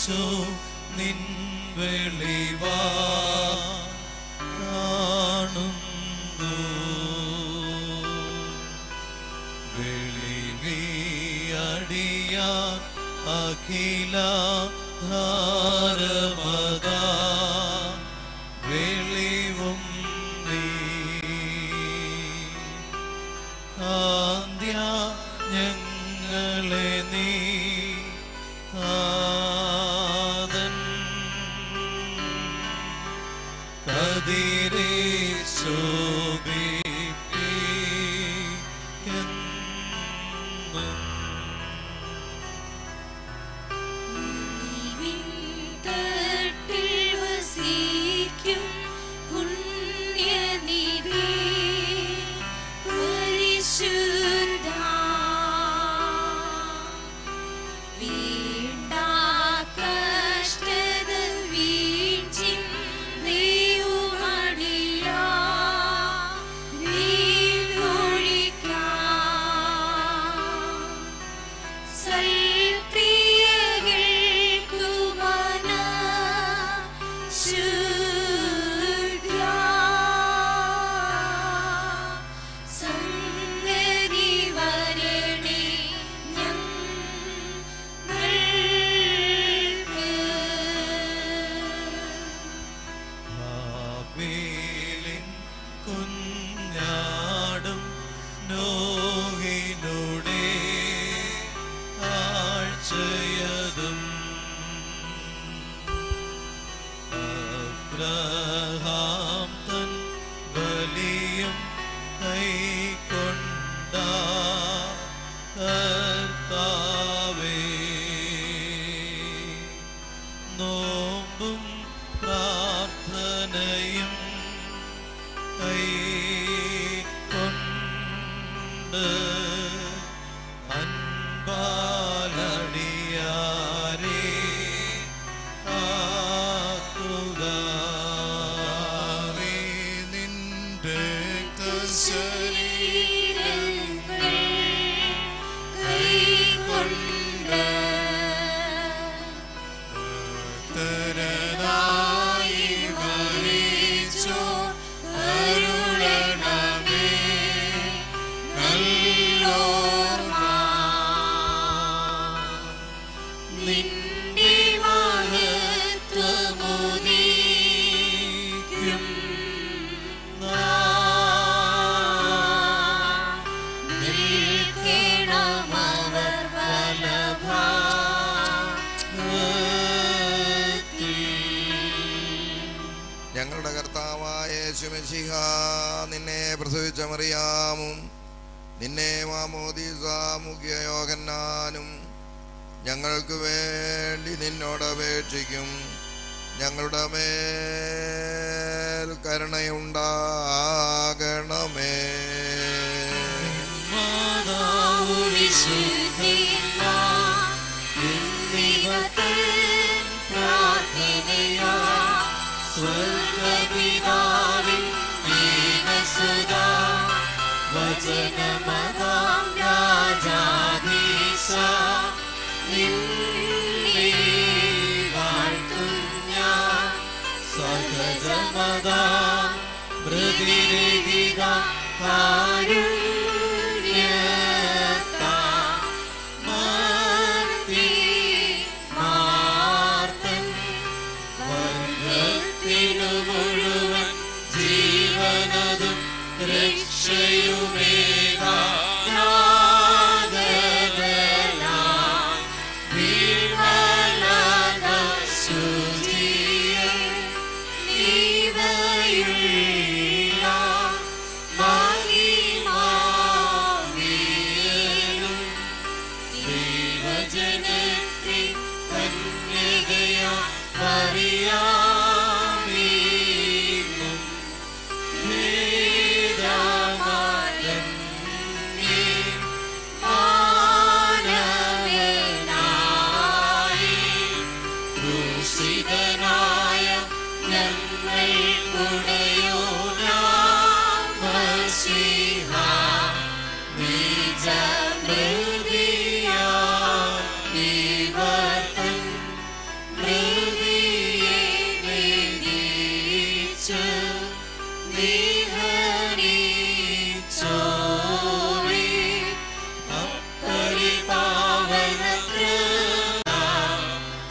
ഈശോ നിൻ വെളിവാ കാണുന്നു. വെളിവിയടിയാ അഖില ധാരമതാ വെളിവും നീ കാന്ത്യ ഞങ്ങളെ നീ താതൻ കതിരേ ശോഭിപ്പിക്കുന്നു. കുഞ്ഞാടും നോഹിനുടെ ആഴ്ചയതും അബ്രഹാം തൻ ബലിയും കൈക്കൊണ്ട കർത്താവേ നോമ്പും പ്രാർത്ഥനയും കൈക്കൊണ്ട് അൻപാലടിയാരെ ആക്കുക. നിന്റെ ശരീരങ്ങൾ കൈക്കൊണ്ട് തരനായി മരിച്ചോ അരുളണമേ നല്ലോർമ്മ. നിന്റെ മഹത്വമുദീക്കും നിൽക്കണമവർ വലഭാഗത്തിൽ. ഞങ്ങളുടെ കർത്താവായ യേശുമിശിഹ നിന്നെ പ്രസവിച്ച മറിയാമും നിന്നെ മാമോദീസ മുഖ്യ യോഹന്നാനും ഞങ്ങൾക്ക് വേണ്ടി നിന്നോട് അപേക്ഷിക്കും. ഞങ്ങളുടെ മേൽ കരുണയുണ്ടാകണമേ. വചനമതാം രാജാധീശ നിന്നെ വാഴ്ത്തും ഞാൻ. സഹജമതാം പ്രതിരഹിത കാരുണ്യത്താൽ മർത്തി മാർത്തൻ വർഗത്തിനു മുഴുവൻ ജീവനതും രക്ഷയുമേകാനാഗതലാം വിമലദശുചിയ നീവയുള്ള മഹിമ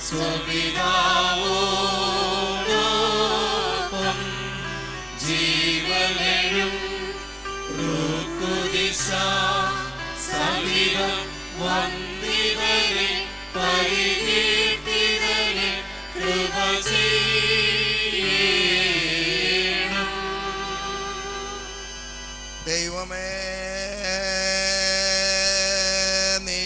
സ്വപിതാവോടൊപ്പം ജീവനെഴും റുക്കുദിശ സവിധം വന്ദിതരെ പരികീർത്തിതരെ കൃപ ചെയ്യണം. ദൈവമേ, നീ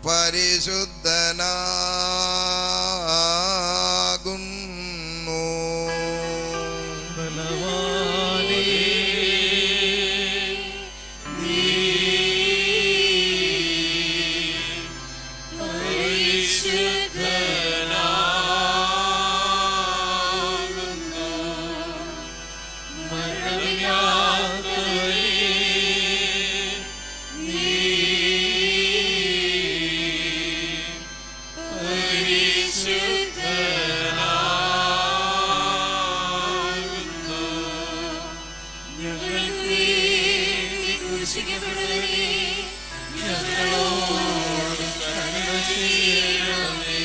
പരിശുദ്ധനാകുന്നു. ബലവാനേ, നീ പരിശുദ്ധനാകുന്നു. മരണമില്ലാത്തവനേ, നീ പരിശുദ്ധനാകുന്നു. ഞങ്ങൾക്ക് വേണ്ടി ക്രൂശിക്കപ്പെട്ടവനേ, ഞങ്ങളോട് കരുണ ചെയ്യണമേ.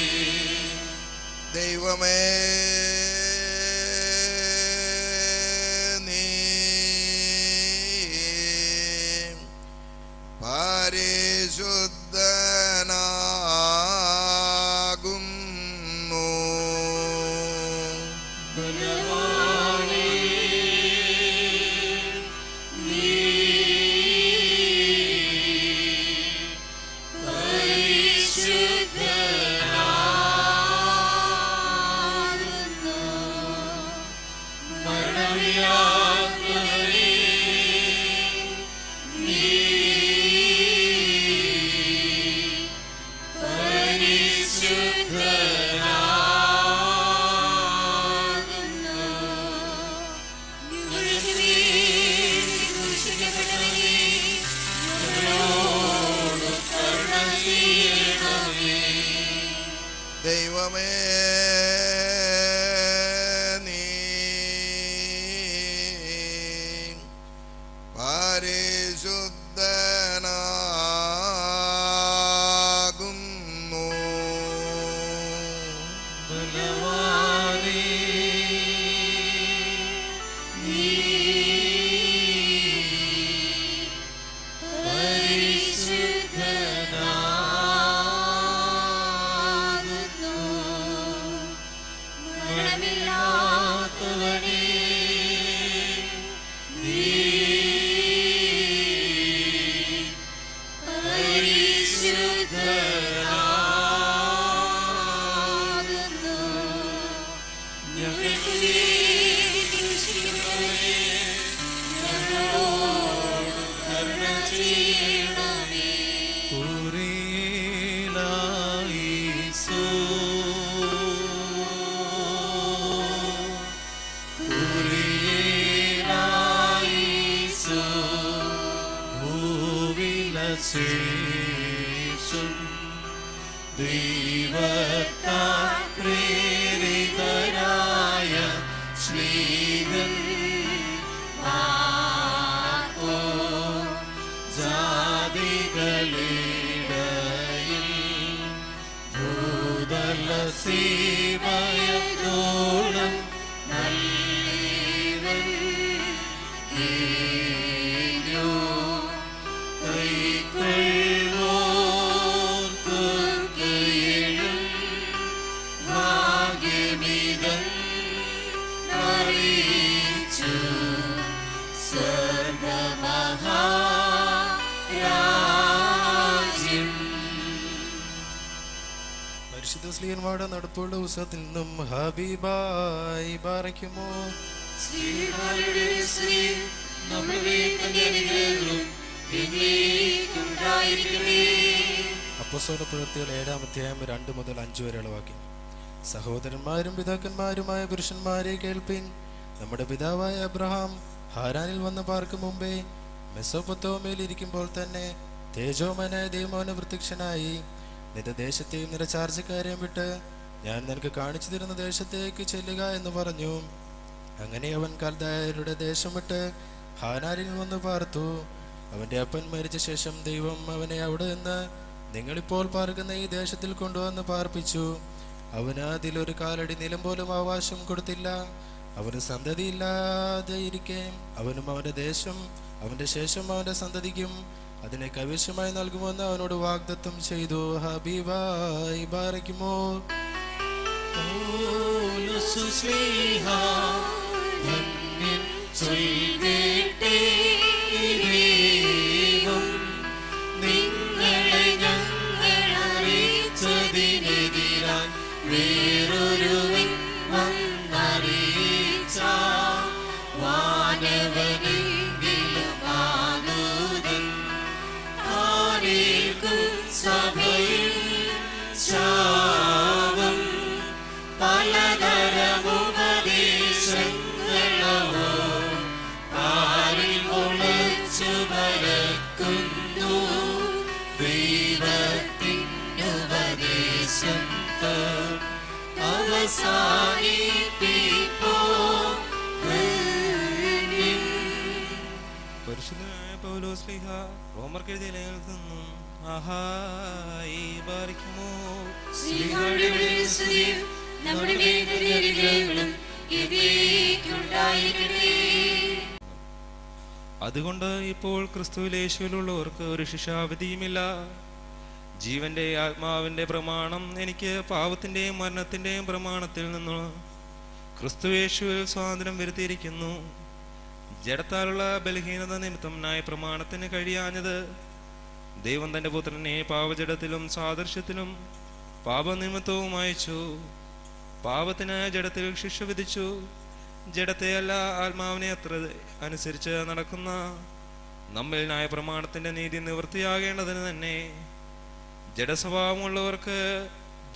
ദൈവമേ, നീ പരിശുദ്ധനാകുന്നു. ബലവാനേ, നീ പരിശുദ്ധനാകുന്നു. മരണമില്ലാത്തവനേ, നീ പരിശുദ്ധനാകുന്നു. ഞങ്ങൾക്ക് വേണ്ടി ക്രൂശിക്കപ്പെട്ടവനേ, ഞങ്ങളോട് കരുണ ചെയ്യണമേ. ദൈവമേ, നീ പരിശുദ്ധനാകുന്നു. ബലവാനേ, നീ പരിശുദ്ധനാകുന്നു. മരണമില്ലാത്തവനേ, നീ പരിശുദ്ധനാകുന്നു. ഞങ്ങൾക്ക് വേണ്ടി ക്രൂശിക്കപ്പെട്ടവനേ, ഞങ്ങളോട് കരുണ ചെയ്യണമേ. കുരിയലായിസോ, കുരിയലായിസോ, ഭൂവിലശേഷം ദൈവത്താൽ പ്രേരിതരായ സ്നേഹന്മാർക്കോ ജാതികളിടയിൽ ഭൂതല സീമയോളം നല്ലവൻ കീഴോ കൈക്കൊള്ളും ഭാഗ്യമിതൻ അറിയിച്ചു സ്വർഗമഹാരാജ്യം. പരിശുദ്ധ സ്ലീഹന്മാരുടെ നടപ്പുള്ള ഉത്സവത്തിൽ നിന്നും ഹബീബായി ബാറയ്ക്കുമോ. ശ്രീഹരിയുടെ സ്ത്രീ നമ്മുടെ തന്നെ അനുഗ്രഹങ്ങളും എന്നേക്കും ഉണ്ടായിരിക്കട്ടെ. അപ്പോസ്തല പ്രവൃത്തികൾ 7-ാം അധ്യായം 2 മുതൽ 5 വരെയുള്ള വാക്യം. സഹോദരന്മാരും പിതാക്കന്മാരുമായ പുരുഷന്മാരെ കേൾപ്പിൻ. നമ്മുടെ പിതാവായ അബ്രഹാം ഹാരാനിൽ വന്ന് പാർക്കും മുമ്പേ മെസോപ്പൊത്താമിയയിൽ ഇരിക്കുമ്പോൾ തന്നെ തേജോമനായ ദൈവമോന് പ്രത്യക്ഷനായി, നിന്റെ ദേശത്തെയും നിന്റെ ചാർച്ചക്കാരെയും വിട്ട് ഞാൻ നിനക്ക് കാണിച്ചു തരുന്ന ദേശത്തേക്ക് ചെല്ലുക എന്ന് പറഞ്ഞു. അങ്ങനെ അവൻ കൽദായരുടെ ദേശം വിട്ട് ഹാരാനിൽ വന്ന് പാർത്തു. അവന്റെ അപ്പൻ മരിച്ച ശേഷം ദൈവം അവനെ അവിടെ നിന്ന് നിങ്ങളിപ്പോൾ പാർക്കുന്ന ഈ ദേശത്തിൽ കൊണ്ടുവന്ന് പാർപ്പിച്ചു. അവന് അതിലൊരു കാലടി നിലം പോലും അവകാശം കൊടുത്തില്ല. അവന് സന്തതിയില്ലാതെ ഇരിക്കെ അവനും അവന്റെ ദേശം അവന്റെ ശേഷം അവന്റെ സന്തതിക്കും അതിനെ കൈവശമായി നൽകുമെന്ന് അവനോട് വാഗ്ദത്തം ചെയ്തു. ഹബീബായി ബാറയ്ക്കുമോ നിങ്ങളെ ഞങ്ങൾ അറിയിച്ചതിനെതിരായി വേറൊരുവൻ വന്നറിയിച്ച വാനവനെങ്കിലും ആനൂതൻ ആരേൽക്കും സഭയിൽ ശാപം പലതരമുപദേശങ്ങളോ ആരിൽ മുളച്ചു പരക്കുന്നു ദൈവത്തിനുപദേശം അവസാനിപ്പിപ്പോ. പരിശുദ്ധനായ പൗലോസ്ലീഹ റോമർക്കെഴുതിയ ലേഖനത്തിൽ നിന്നും ആഹായി ബാരിക്കുമോ. അതുകൊണ്ട് ഇപ്പോൾ ക്രിസ്തുവിലേശുവിലുള്ളവർക്ക് ഒരു ശിക്ഷാവിധിയുമില്ല. ജീവന്റെ ആത്മാവിന്റെ പ്രമാണം എനിക്ക് പാപത്തിന്റെയും മരണത്തിന്റെയും പ്രമാണത്തിൽ നിന്ന് ക്രിസ്തുയേശുവിൽ സ്വാതന്ത്ര്യം വരുത്തിയിരിക്കുന്നു. ജഡത്താലുള്ള ബലഹീനത നിമിത്തം ന്യായ പ്രമാണത്തിന് കഴിയാഞ്ഞത് ദൈവം തന്റെ പുത്രനെ പാപജഡത്തിലും സാദൃശ്യത്തിലും പാപനിമിത്തവും അയച്ചു. പാപത്തിന് ജഡത്തിൽ ശിക്ഷ വിധിച്ചു. ജഡത്തെ അല്ല ആത്മാവിനെ അത്ര അനുസരിച്ച് നടക്കുന്ന നമ്മിൽ ന്യായ പ്രമാണത്തിന്റെ നീതി നിവൃത്തിയാകേണ്ടതിന് തന്നെ. ജഡസ്വഭാവമുള്ളവർക്ക്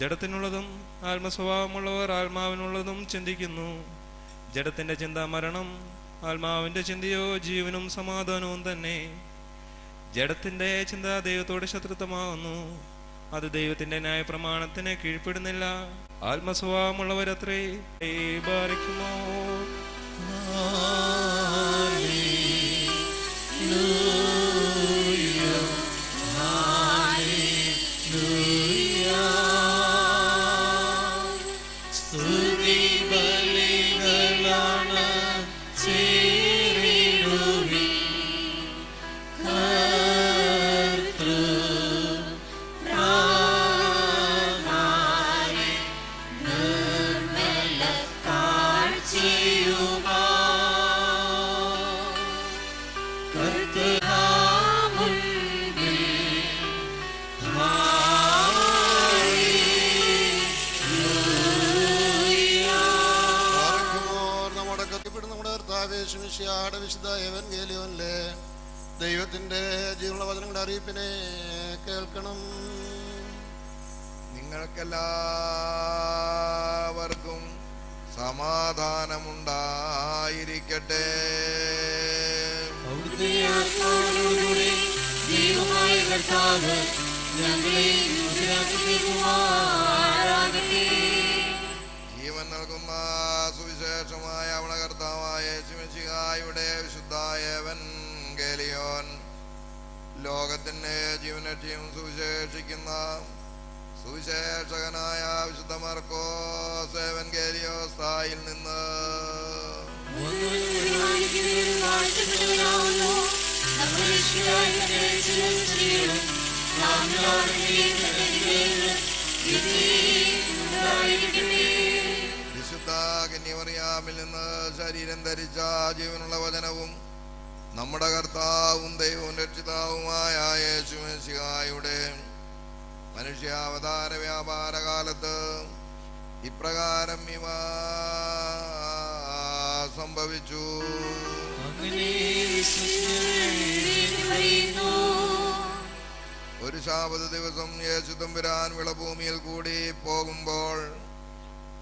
ജഡത്തിനുള്ളതും ആത്മസ്വഭാവമുള്ളവർ ആത്മാവിനുള്ളതും ചിന്തിക്കുന്നു. ജഡത്തിന്റെ ചിന്ത മരണം, ആത്മാവിന്റെ ചിന്തയോ ജീവനും സമാധാനവും തന്നെ. ജഡത്തിന്റെ ചിന്ത ദൈവത്തോട് ശത്രുത്വമാകുന്നു. അത് ദൈവത്തിന്റെ ന്യായ പ്രമാണത്തിന് കീഴ്പ്പെടുന്നില്ല. ആത്മസ്വഭാവമുള്ളവരത്രേ ബാരിക്കുമോ. വിശുദ്ധ എവൻഗേലിയോനിലെ ദൈവത്തിന്റെ ജീവനുള്ള വചനങ്ങളുടെ അറിയിപ്പിനെ കേൾക്കണം. നിങ്ങൾക്കെല്ലാവർക്കും സമാധാനമുണ്ടായിരിക്കട്ടെ. ജീവൻ നൽകുന്ന സുവിശേഷമായ അവള കർത്താവായ യേശുമിശിഹായുടെ വിശുദ്ധ എവൻഗേലിയോൻ ലോകത്തിന്റെ ജീവനറ്റിയും സുവിശേഷിക്കുന്ന സുവിശേഷകനായ വിശുദ്ധ മർക്കോസ് എവൻഗേലിയോസായിൽ നിന്ന് വിശുദ്ധ കന്യമറിയാമിൽ നിന്ന് ശരീരം ധരിച്ച ജീവനുള്ള വചനവും നമ്മുടെ കർത്താവും ദൈവവും രക്ഷിതാവുമായ യേശുമിശിഹായുടെ മനുഷ്യാവതാര വ്യാപാര കാലത്ത് ഇപ്രകാരം ഇവ സംഭവിച്ചു. ഒരു ശാബത ദിവസം യേശു തമ്പുരാൻ വിളഭൂമിയിൽ കൂടി പോകുമ്പോൾ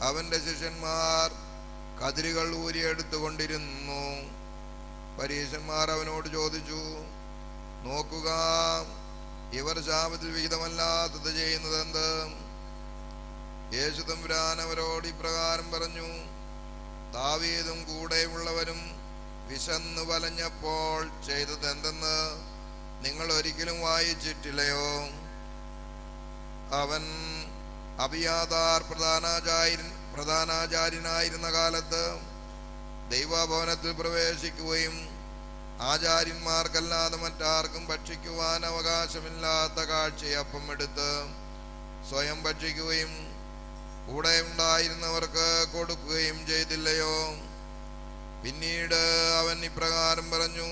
അവന്റെ ശിഷ്യന്മാർ കതിരുകൾ ഊരിയെടുത്തുകൊണ്ടിരുന്നു. പരീശന്മാർ അവനോട് ചോദിച്ചു, നോക്കുക, ഇവർ ശാബത്തിൽ വിഹിതമല്ലാത്തത് ചെയ്യുന്നതെന്ത്? യേശു തമ്പുരാൻ അവരോട് ഇപ്രകാരം പറഞ്ഞു, ദാവീദും കൂടെയുള്ളവരും വിശന്നു വലഞ്ഞപ്പോൾ ചെയ്തതെന്തെന്ന് നിങ്ങൾ ഒരിക്കലും വായിച്ചിട്ടില്ലയോ? അവൻ അബിയാതാർ പ്രധാനാചാര്യനായിരുന്ന കാലത്ത് ദൈവഭവനത്തിൽ പ്രവേശിക്കുകയും ആചാര്യന്മാർക്കല്ലാതെ മറ്റാർക്കും ഭക്ഷിക്കുവാൻ അവകാശമില്ലാത്ത കാഴ്ചയപ്പം എടുത്ത് സ്വയം ഭക്ഷിക്കുകയും കൂടെ ഉണ്ടായിരുന്നവർക്ക് കൊടുക്കുകയും ചെയ്തില്ലയോ? പിന്നീട് അവൻ ഇപ്രകാരം പറഞ്ഞു: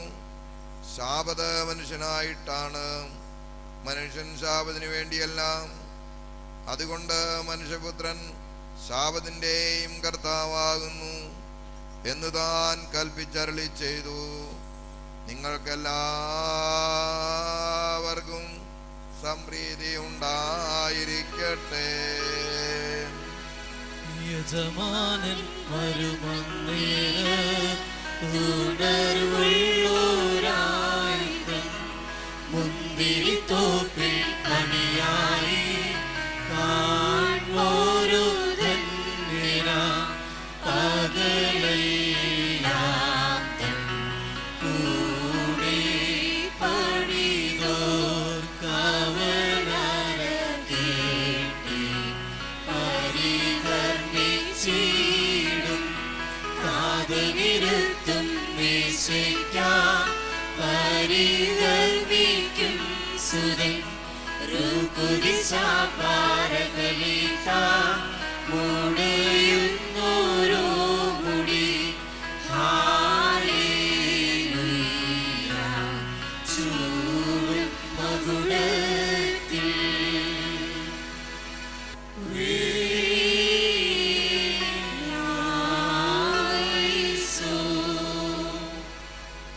ശാബത് മനുഷ്യനായിട്ടാണ്, മനുഷ്യൻ ശാബത്തിന് വേണ്ടിയല്ല. അതുകൊണ്ട് മനുഷ്യപുത്രൻ ശാബത്തിൻ്റെയും കർത്താവാകുന്നു എന്ന് താൻ കൽപ്പിച്ചരുളി ചെയ്തു. നിങ്ങൾക്കെല്ലാവർക്കും സംപ്രീതി ഉണ്ടായിരിക്കട്ടെ. യജമാനൻ വരുമന്നേരമുള്ളോരായിരം മുന്തിരിത്തോപ്പിൽ മണിയായി കാണോരു ധന്യന പകലെല്ലാം തൻ കൂടെ പണിതോർ കവനര കേട്ടി പരികർമ്മിച്ചിടും നാദനിരുത്തും മേശയ്ക്കാം പരികർമ്മിക്കും സുരൻ രുകുതിസാപാരകലിത മുടയുന്നോരോ മുടി ഹാലേലൂയ ചൂടും മകുടത്തിൽ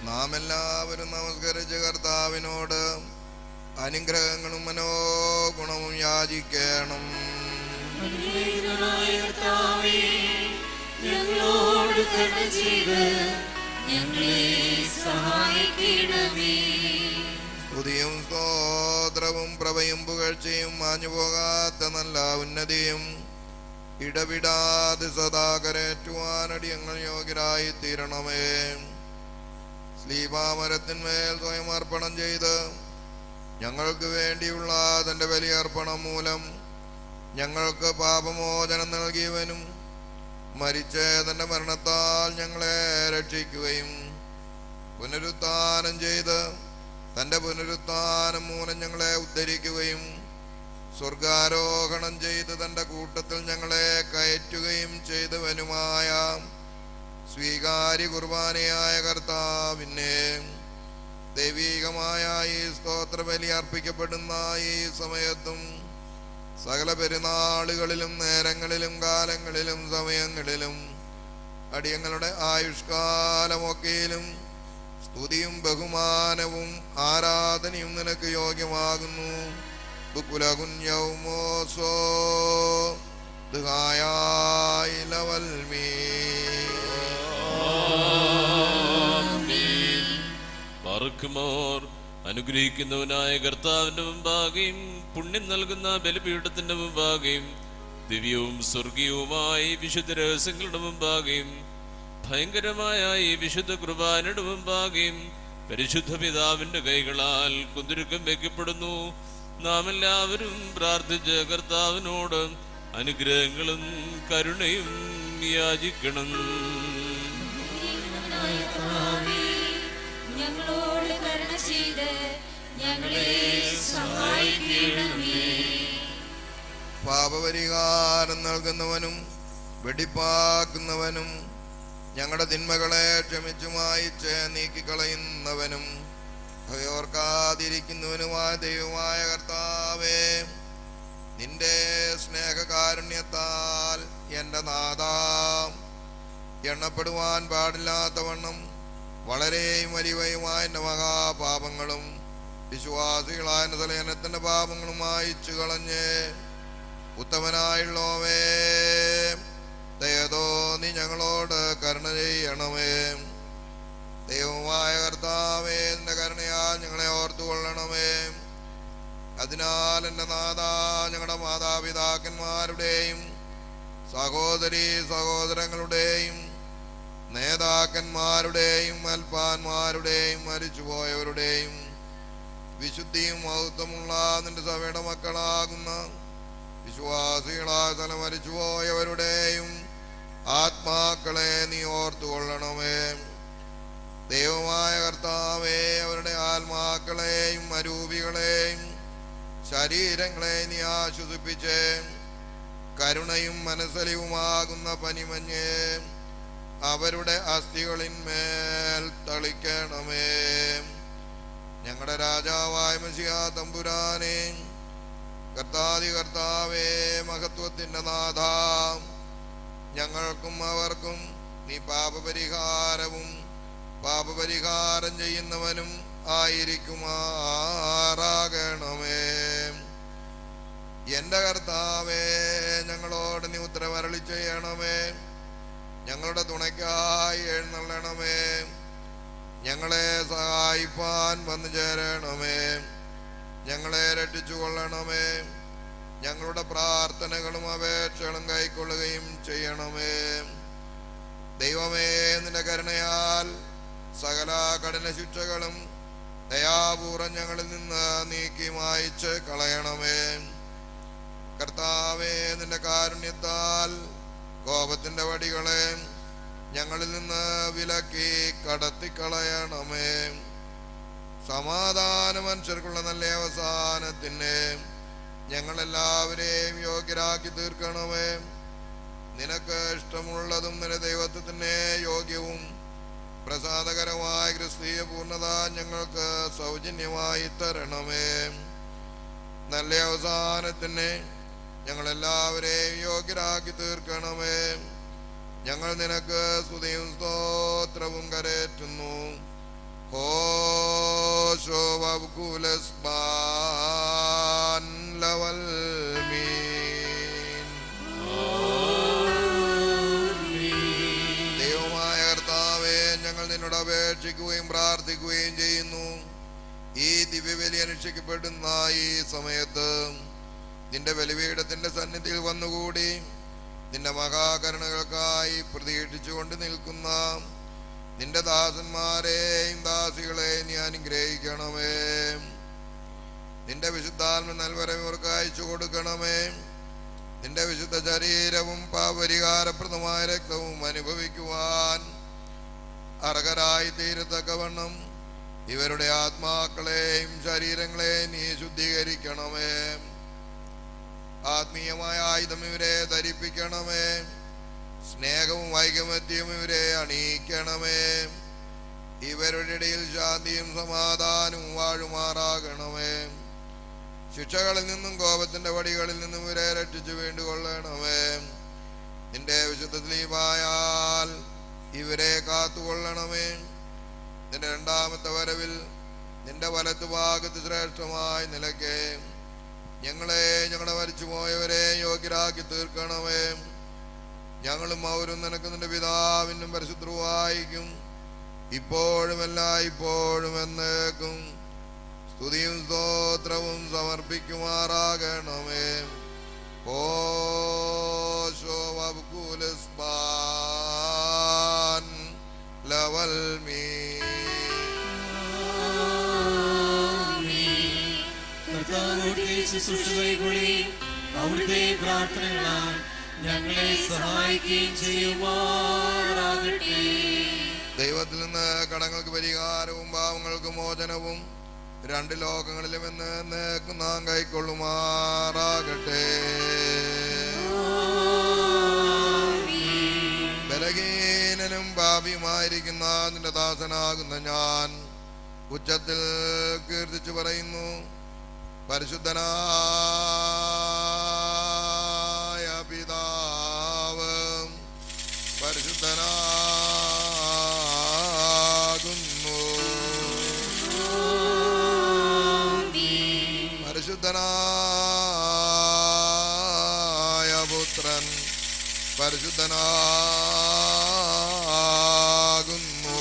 നാം എല്ലാവരും നമസ്കരിച്ച കർത്താവിനോട് അനുഗ്രഹങ്ങളും മനോഗുണവും യാചിക്കണം. ഞങ്ങളോട് കരുണ ചെയ്ത് ഞങ്ങളെ സഹായിക്കണമേ. സ്തുതിയും സ്തോത്രവും പ്രഭയും പുകഴ്ചയും മാഞ്ഞുപോകാത്ത നല്ല ഉന്നതിയും ഇടവിടാതെ സദാ കരേറ്റുവാനടിയങ്ങൾ യോഗ്യരായി തീരണമേ. സ്ലീബാമരത്തിന്മേൽ സ്വയം അർപ്പണം ചെയ്ത് ഞങ്ങൾക്ക് വേണ്ടിയുള്ള തൻ്റെ ബലിയർപ്പണം മൂലം ഞങ്ങൾക്ക് പാപമോചനം നൽകിയവനും മരിച്ച തൻ്റെ മരണത്താൽ ഞങ്ങളെ രക്ഷിക്കുകയും പുനരുത്ഥാനം ചെയ്ത് തൻ്റെ പുനരുത്ഥാനം മൂലം ഞങ്ങളെ ഉദ്ധരിക്കുകയും സ്വർഗാരോഹണം ചെയ്ത് തൻ്റെ കൂട്ടത്തിൽ ഞങ്ങളെ കയറ്റുകയും ചെയ്തവനുമായ സ്വീകാര്യ കുർബാനയായ കർത്താവിനെ ദൈവീകമായ ഈ സ്തോത്രബലി അർപ്പിക്കപ്പെടുന്ന ഈ സമയത്തും സകല പെരുന്നാളുകളിലും നേരങ്ങളിലും കാലങ്ങളിലും സമയങ്ങളിലും അടിയങ്ങളുടെ ആയുഷ്കാലമൊക്കെയിലും സ്തുതിയും ബഹുമാനവും ആരാധനയും നിനക്ക് യോഗ്യമാകുന്നു. ബുക്കുലകുഞ്ഞൗമോസോ ദുഹായായിലവൽമീ. പാർക്കുമോർ അനുഗ്രഹിക്കുന്നവനായ കർത്താവിന്റെ മുമ്പാകെയും പുണ്യം നൽകുന്ന ബലിപീഠത്തിന്റെ മുമ്പാകെയും ദിവ്യവും സ്വർഗീയവുമായ ഈ വിശുദ്ധ രഹസ്യങ്ങളുടെ മുമ്പാകെയും ഭയങ്കരമായ ഈ വിശുദ്ധ കുർബാനയുടെ മുമ്പാകെയും പരിശുദ്ധ പിതാവിന്റെ കൈകളാൽ കുന്തിരുക്കം വയ്ക്കപ്പെടുന്നു. നാം എല്ലാവരും പ്രാർത്ഥിച്ച കർത്താവിനോട് അനുഗ്രഹങ്ങളും കരുണയും യാചിക്കണം. ഞങ്ങളോട് കരുണ ചെയ്ത് ഞങ്ങളെ സഹായിക്കണമേ. പാപപരിഹാരം നൽകുന്നവനും വെടിപ്പാക്കുന്നവനും ഞങ്ങളുടെ തിന്മകളെ ക്ഷമിച്ചു മായിച്ച് നീക്കിക്കളയുന്നവനും ഭയോർക്കാതിരിക്കുന്നവനുമായ ദൈവമായ കർത്താവേ, നിന്റെ സ്നേഹകാരുണ്യത്താൽ എൻ്റെ നാഥാ എണ്ണപ്പെടുവാൻ പാടില്ലാത്തവണ്ണം വളരെയും വലിയവയുമായ എൻ്റെ മഹാപാപങ്ങളും വിശ്വാസികളായ സലേനത്തിൻ്റെ പാപങ്ങളും മായിച്ചു കളഞ്ഞ് ഉത്തമനായുള്ളോവേ ദയതോ നീ ഞങ്ങളോട് കരുണ ചെയ്യണമേ. ദൈവമായ കർത്താവേ, നിന്റെ കരുണയാൽ ഞങ്ങളെ ഓർത്തുകൊള്ളണമേ. അതിനാൽ എൻ്റെ നാഥാ, ഞങ്ങളുടെ മാതാപിതാക്കന്മാരുടെയും സഹോദരീ സഹോദരങ്ങളുടെയും നേതാക്കന്മാരുടെയും അൽപ്പാന്മാരുടെയും മരിച്ചുപോയവരുടെയും വിശുദ്ധിയും മഹത്വമുള്ള നിന്റെ സഭയുടെ മക്കളാകുന്ന വിശ്വാസികളായ തല മരിച്ചുപോയവരുടെയും ആത്മാക്കളെ നീ ഓർത്തുകൊള്ളണമേ. ദൈവമായ കർത്താവേ, അവരുടെ ആത്മാക്കളെയും അരൂപികളെയും ശരീരങ്ങളെ നീ ആശ്വസിപ്പിച്ച് കരുണയും മനസ്സലിവുമാകുന്ന പനിമഞ്ഞ് അവരുടെ അസ്ഥികളിന്മേൽ തളിക്കണമേ. ഞങ്ങളുടെ രാജാവായ മശിഹാ തമ്പുരാനെ, കർത്താവേ, മഹത്വത്തിൻ്റെ നാഥ, ഞങ്ങൾക്കും അവർക്കും നീ പാപപരിഹാരം ചെയ്യുന്നവനും ആയിരിക്കുമാറാകണമേ. എന്റെ കർത്താവേ, ഞങ്ങളോട് നീ ഉത്തരവരളി ചെയ്യണമേ. ഞങ്ങളുടെ തുണയ്ക്കായി എഴുന്നള്ളണമേ. ഞങ്ങളെ സഹായിപ്പാൻ വന്നു ചേരണമേ. ഞങ്ങളെ രക്ഷിച്ചു കൊള്ളണമേ. ഞങ്ങളുടെ പ്രാർത്ഥനകളും അപേക്ഷകളും കൈക്കൊള്ളുകയും ചെയ്യണമേ. ദൈവമേ, നിന്റെ കരുണയാൽ സകല കഠിന ശിക്ഷകളും ദയാപൂർവം ഞങ്ങളിൽ നിന്ന് നീക്കി മായിച്ച് കളയണമേ. കർത്താവേ, നിന്റെ കാരുണ്യത്താൽ കോപത്തിന്റെ വടികളെ ഞങ്ങളിൽ നിന്ന് വിലക്കി കടത്തിക്കളയണമേ. സമാധാന മനുഷ്യർക്കുള്ള നല്ല അവസാനത്തിന് ഞങ്ങളെല്ലാവരെയും യോഗ്യരാക്കി തീർക്കണമേ. നിനക്ക് ഇഷ്ടമുള്ളതും നിന്റെ ദൈവത്വത്തിന് യോഗ്യവും പ്രസാദകരമായ ക്രിസ്തീയ പൂർണ്ണത ഞങ്ങൾക്ക് സൗജന്യമായി തരണമേ. നല്ല അവസാനത്തിന് ഞങ്ങളെല്ലാവരെയും യോഗ്യരാക്കി തീർക്കണമേ. ഞങ്ങൾ നിനക്ക് സ്തുതിയും സ്തോത്രവും കരേറ്റുന്നു. ദൈവമായ കർത്താവേ, ഞങ്ങൾ നിന്നോട് അപേക്ഷിക്കുകയും പ്രാർത്ഥിക്കുകയും ചെയ്യുന്നു. ഈ ദിവ്യബലി അനുഷ്ഠിക്കപ്പെടുന്ന ഈ സമയത്ത് നിന്റെ ബലിപീഠത്തിന്റെ സന്നിധിയിൽ വന്നുകൂടി നിന്റെ മഹാകരുണകൾക്കായി പ്രതീക്ഷിച്ചുകൊണ്ട് നിൽക്കുന്ന നിന്റെ ദാസന്മാരെയും ദാസികളെയും നീ അനുഗ്രഹിക്കണമേ. നിന്റെ വിശുദ്ധാത്മ നൽവരം ഇവർക്ക് അയച്ചു കൊടുക്കണമേ. നിന്റെ വിശുദ്ധ ശരീരവും പാപപരിഹാരപ്രദമായ രക്തവും അനുഭവിക്കുവാൻ അർഹരായി തീരത്തക്കവണ്ണം ഇവരുടെ ആത്മാക്കളെയും ശരീരങ്ങളെയും നീ ശുദ്ധീകരിക്കണമേ. ആത്മീയമായ ആയുധം ഇവരെ ധരിപ്പിക്കണമേ. സ്നേഹവും ഐകമത്യവും ഇവരെ അണിയിക്കണമേ. ഇവരുടെ ഇടയിൽ ശാന്തിയും സമാധാനവും വാഴുമാറാകണമേ. ശിക്ഷകളിൽ നിന്നും കോപത്തിന്റെ വടികളിൽ നിന്നും ഇവരെ രക്ഷിച്ചു വേണ്ടുകൊള്ളണമേ. നിന്റെ വിശുദ്ധ സ്ലീബായാൽ ഇവരെ കാത്തുകൊള്ളണമേ. നിന്റെ രണ്ടാമത്തെ വരവിൽ നിന്റെ വലത്തുഭാഗത്ത് ശ്രേഷ്ഠമായ നിലയ്ക്ക് ഞങ്ങളെ ഞങ്ങളുടെ മരിച്ചുപോയവരെ യോഗ്യരാക്കി തീർക്കണമേ. ഞങ്ങളും അവരും നിനക്ക് നിന്റെ പിതാവിനും പരിശുദ്ധവായിക്കും ഇപ്പോഴും എല്ലായ്പ്പോഴും എന്നേക്കും സ്തുതിയും സ്തോത്രവും സമർപ്പിക്കുമാറാകണമേ. അവിടുത്തെ പ്രാർത്ഥനകളാൽ ഞങ്ങളെ സഹായിക്കുകയും ചെയ്യുമാറാകട്ടെ. ദൈവത്തിൽ നിന്ന് കടങ്ങൾക്ക് പരിഹാരവും പാവങ്ങൾക്ക് മോചനവും രണ്ട് ലോകങ്ങളിലും എന്ന് നാം കൈക്കൊള്ളുമാറാകട്ടെ. ബലഹീനനും പാപിയുമായിരിക്കുന്ന നിന്റെ ദാസനാകുന്ന ഞാൻ ഉച്ചത്തിൽ കീർത്തിച്ചു പറയുന്നു, പരിശുദ്ധനായ പിതാവ് പരിശുദ്ധനാകുന്നു. പരിശുദ്ധനായ പുത്രൻ പരിശുദ്ധനാകുന്നു.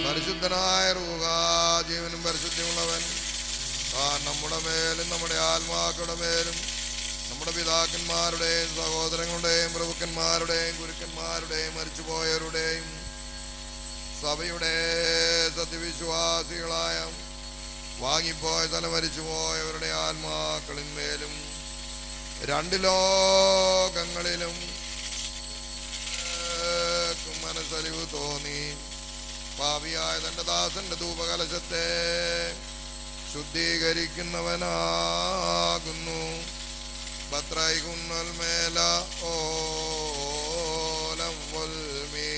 പരിശുദ്ധനായ റൂഹ ജീവനും പരിശുദ്ധിയുള്ളവൻ നമ്മുടെ മേലും നമ്മുടെ ആത്മാക്കളുടെ മേലും നമ്മുടെ പിതാക്കന്മാരുടെയും സഹോദരങ്ങളുടെയും പ്രഭുക്കന്മാരുടെയും ഗുരുക്കന്മാരുടെയും മരിച്ചുപോയവരുടെയും സഭയുടെ സത്യവിശ്വാസികളായ വാങ്ങിപ്പോയ തലമരിച്ചുപോയവരുടെ ആത്മാക്കളിന്മേലും രണ്ട് ലോകങ്ങളിലും മനസ്സലിവ് തോന്നി പാപിയായ തന്റെ ദാസന്റെ ധൂപകലശത്തെ ശുദ്ധീകരിക്കുന്നവനാകുന്നു. ഭദ്രൈകുന്നൽ മേല ഓലം വൽമീ.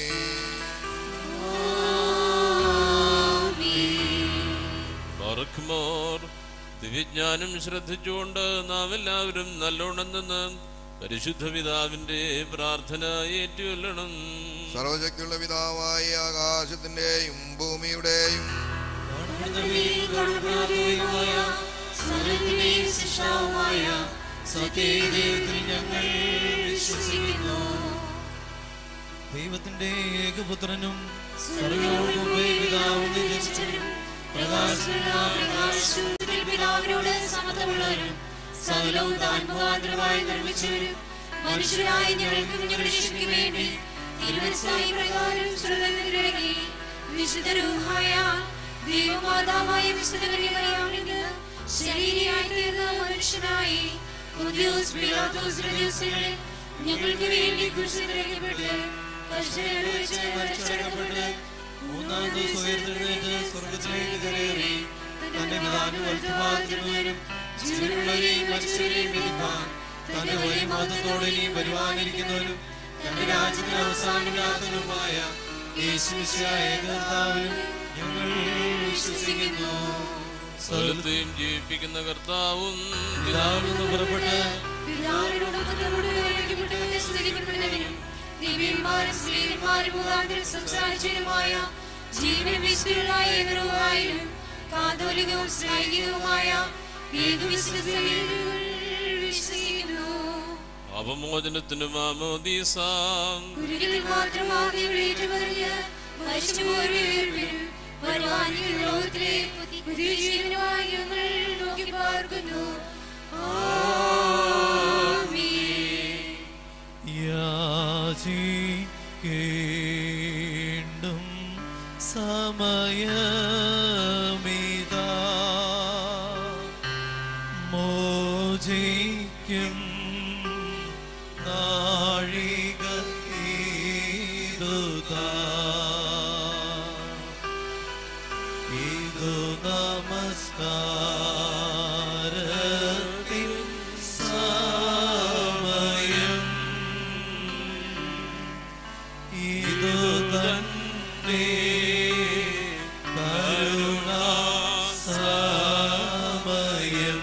ദിവ്യജ്ഞാനം ശ്രദ്ധിച്ചുകൊണ്ട് നാം എല്ലാവരും നല്ലോണം നിന്ന് പരിശുദ്ധ പിതാവിന്റെ പ്രാർത്ഥന ഏറ്റുകൊള്ളണം. സർവശക്തിയുള്ള പിതാവായ ആകാശത്തിന്റെയും ഭൂമിയുടെയും ദൈവത്തിന്റെ ഏകപുത്രനും പിതാവിന്റെ പിതാവിനോട് സമത്വമുള്ളവരും സകലവും താൻ മുഖാന്തരമായി നിർമ്മിച്ചവരും മനുഷ്യരായ ഞങ്ങൾക്ക് ഞങ്ങളുടെ രക്ഷയ്ക്ക് വേണ്ടി തിരുമനസ്സായി പ്രകാരം സ്വർഗ്ഗത്തിലിറങ്ങി വിശുദ്ധ റൂഹായ ദൈവമാതാവായ വിശുദ്ധ കന്യകയാണെങ്കിൽ ശരീരിയായി തീർന്ന മനുഷ്യനായി പുതിയോസ് പീലാത്തോസിന്റെ ദിവസങ്ങളിൽ ഞങ്ങൾക്ക് വേണ്ടി കുരിശിലേക്കപ്പെട്ട് കഷ്ടമനുഭവിച്ച് മരിച്ചടക്കപ്പെട്ട് മൂന്നാം ദിവസം ഉയർത്തെഴുന്നേറ്റ് സ്വർഗ്ഗത്തിലേക്ക് കയറി തന്റെ പിതാവിന്റെ വലത്തുഭാഗത്തിരുന്നവരും ജീവനുള്ളവരെയും മരിച്ചവരെയും വിധിപ്പാൻ തന്റെ വലിയ മഹത്വത്തോടെ ഇനിയും വരുവാനിരിക്കുന്നവരും തന്റെ രാജ്യത്തിന് അവസാനമില്ലാത്തവരുമായ യേശുമിശിഹായ കർത്താവിലും ഞങ്ങൾ വിശ്വസിക്കുന്നു. സകലത്തെയും ജീവിപ്പിക്കുന്ന കർത്താവും പിതാവിൽ നിന്ന് പുറപ്പെട്ട് പിതാവിനോട് സ്തുതിക്കപ്പെടുന്നവനും ദിവ്യന്മാരും സ്ത്രീന്മാരും മുഖാന്തരം സംസാരിച്ചവരുമായ ജീവനും വിശുദ്ധരുമായ ഏകരൂപായിലും കാതോലികവും സ്നേഹികവുമായ വിശ്വസിക്കുന്നു. അപമോചനത്തിനും മാമോദീസാം ഒരിക്കൽ മാത്രം ആദ്യം ഏറ്റുപറഞ്ഞ് മരിച്ചുപോയവരുടെ ഉയർപ്പിനും വരുവാനിൽ ലോകത്തിലെ പുതിയ ജീവനുമായി ഞങ്ങൾ നോക്കി പാർക്കുന്നു. യാചിക്കേണ്ടും സമയമിതാ മോചിക്കും നാഴിക ഇതുതാ ഇതു നമസ്കാരത്തിൻ സമയം ഇതു തന്നെ കരുണാ സമയം.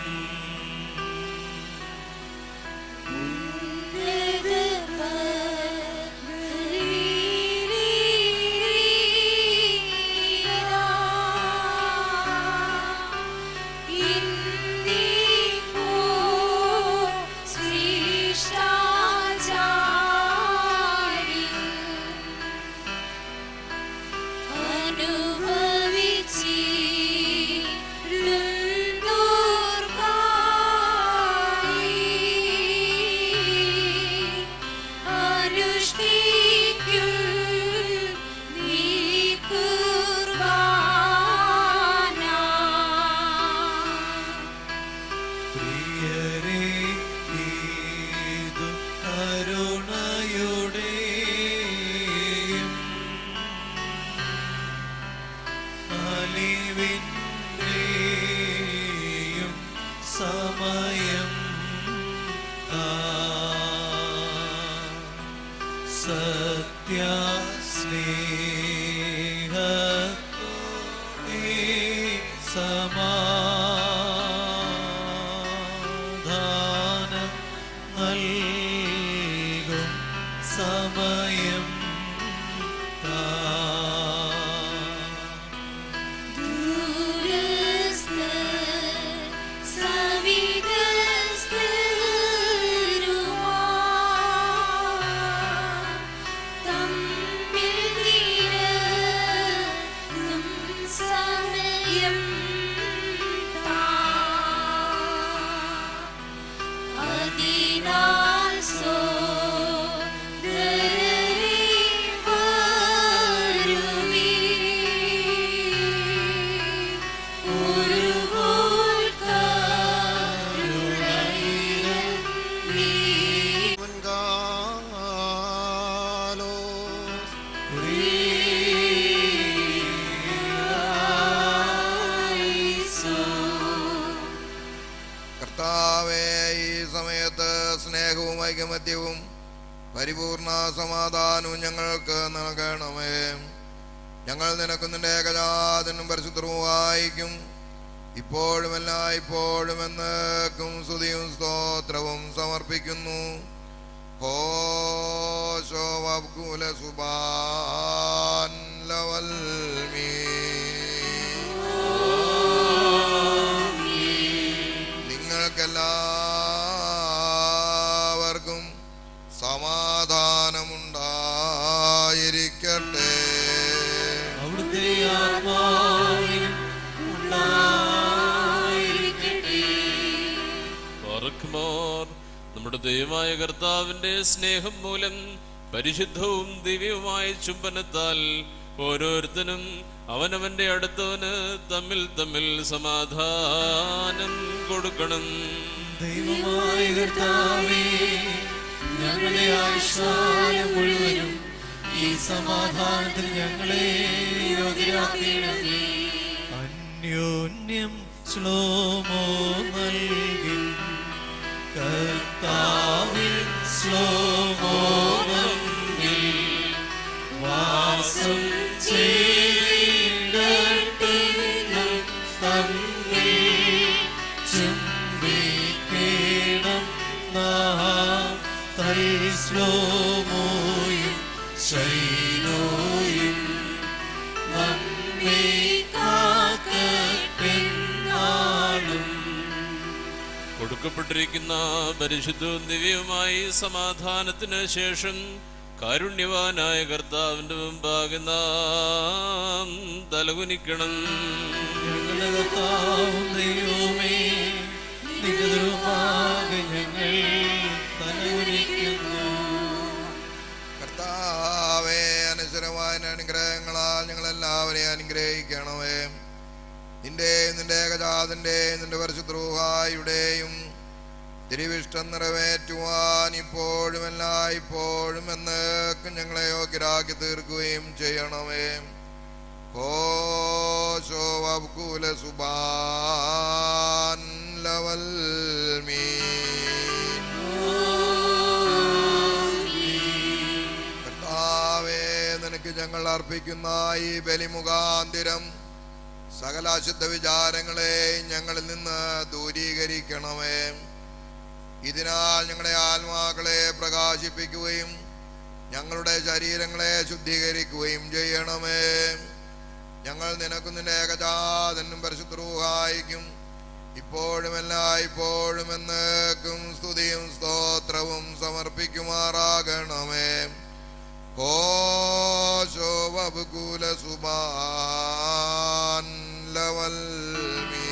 ഒരു ഐകമത്യവും പരിപൂർണ സമാധാനവും ഞങ്ങൾക്ക് നൽകണമേ. ഞങ്ങൾ നിനക്കും നിന്റെ ഏകജാതനും പരിശുദ്ധവും ഇപ്പോഴും എല്ലായ്പ്പോഴും എന്നേക്കും സ്തുതിയും സ്തോത്രവും സമർപ്പിക്കുന്നു. ഹോശോ വബ്കുല സുബാൻ ലവൽമീ. നിങ്ങൾക്കെല്ലാവർക്കും സമാധാനമുണ്ടായിരിക്കട്ടെ. അവിടുത്തെ ആത്മാവിനും ഉണ്ടായിരിക്കട്ടെ. പാറക്കുമാർ നമ്മുടെ ദൈവമായ കർത്താവിന്റെ സ്നേഹം മൂലം പരിശുദ്ധവും ദിവ്യവുമായ ചുംബനത്താൽ ഓരോരുത്തനും അവനവന്റെ അടുത്തവന് തമ്മിൽ തമ്മിൽ സമാധാനം കൊടുക്കണം. ദൈവമായ കർത്താവേ, ഞങ്ങളുടെ ആയുഷ്കാലം മുഴുവനും ഈ സമാധാനത്തിൽ ഞങ്ങളെ യോഗ്യരാക്കണമേ. അന്യോന്യം ശ്ലോമോ നൽകി കർത്താവിൽ ശ്ലോമോ നൽകി വാസം ചെയ്തിടട്ടെ തമ്മിൽ ചുംബിക്കണം നാം തൽ ശ്ലോമോയും ശൈലോയും നമ്മെ കാക്കട്ടെന്നാളും. കൊടുക്കപ്പെട്ടിരിക്കുന്ന പരിശുദ്ധവും ദിവ്യവുമായി സമാധാനത്തിന് ശേഷം കാരുണ്യവാനായ കർത്താവിന്റെ മുമ്പാകെ നാം തലകുനിക്കണം. ഞങ്ങളുടെ കർത്താവും ദൈവമേ, നിന്റെ മുമ്പാകെ ഞങ്ങൾ തലകുനിക്കുന്നു. കർത്താവേ, അനശ്വരമായ അനുഗ്രഹങ്ങളാൽ ഞങ്ങളെല്ലാവരെയും അനുഗ്രഹിക്കണമേ. നിന്റെയും നിന്റെ ഏകജാതന്റെയും നിന്റെ പരിശുദ്ധരൂഹായുടെയും തിരുവിഷ്ടം നിറവേറ്റുവാൻ ഇപ്പോഴും എല്ലായ്പ്പോഴും എന്നേക്കും ഞങ്ങളെ യോഗ്യരാക്കി തീർക്കുകയും ചെയ്യണമേ. ഹോശോ വബ്കുല സുബാൻ ലവൽമീ. കർത്താവേ, നിനക്ക് ഞങ്ങൾ അർപ്പിക്കുന്ന ഈ ബലിമുഖാന്തിരം സകല അശുദ്ധ വിചാരങ്ങളെ ഞങ്ങളിൽ നിന്ന് ദൂരീകരിക്കണമേ. ഇതിനാൽ ഞങ്ങളുടെ ആത്മാക്കളെ പ്രകാശിപ്പിക്കുകയും ഞങ്ങളുടെ ശരീരങ്ങളെ ശുദ്ധീകരിക്കുകയും ചെയ്യണമേ. ഞങ്ങൾ നിനക്കും നിന്റെ ഏകജാതനും പരിശുദ്ധരൂഹായിക്കും ഇപ്പോഴും എല്ലായ്പ്പോഴും എന്നേക്കും സ്തുതിയും സ്തോത്രവും സമർപ്പിക്കുമാറാകണമേ. ഹോശോ വബ്കുല സുബാൻ ലവൽമീ.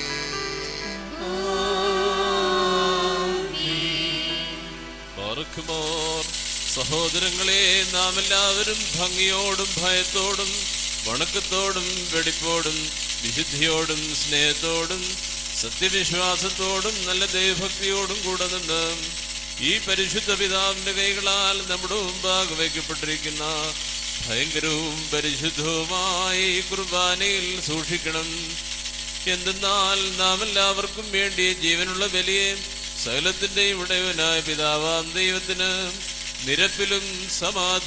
സഹോദരങ്ങളെ, നാം എല്ലാവരും ഭംഗിയോടും ഭയത്തോടും വണക്കത്തോടും വെടിപ്പോടും വിശുദ്ധിയോടും സ്നേഹത്തോടും സത്യവിശ്വാസത്തോടും നല്ല ദൈവഭക്തിയോടും കൂടെ നിന്ന് ഈ പരിശുദ്ധ പിതാവിന്റെ കൈകളാൽ നമ്മുടെ മുമ്പാകെ വയ്ക്കപ്പെട്ടിരിക്കുന്ന ഭയങ്കരവും പരിശുദ്ധവുമായി കുർബാനയിൽ സൂക്ഷിക്കണം. എന്തെന്നാൽ നാം എല്ലാവർക്കും വേണ്ടി ജീവനുള്ള ബലിയെ സകലത്തിന്റെയും ഉടയവനായ പിതാവാം ദൈവത്തിന് നിരപ്പിലും സമാധാനത്തിലും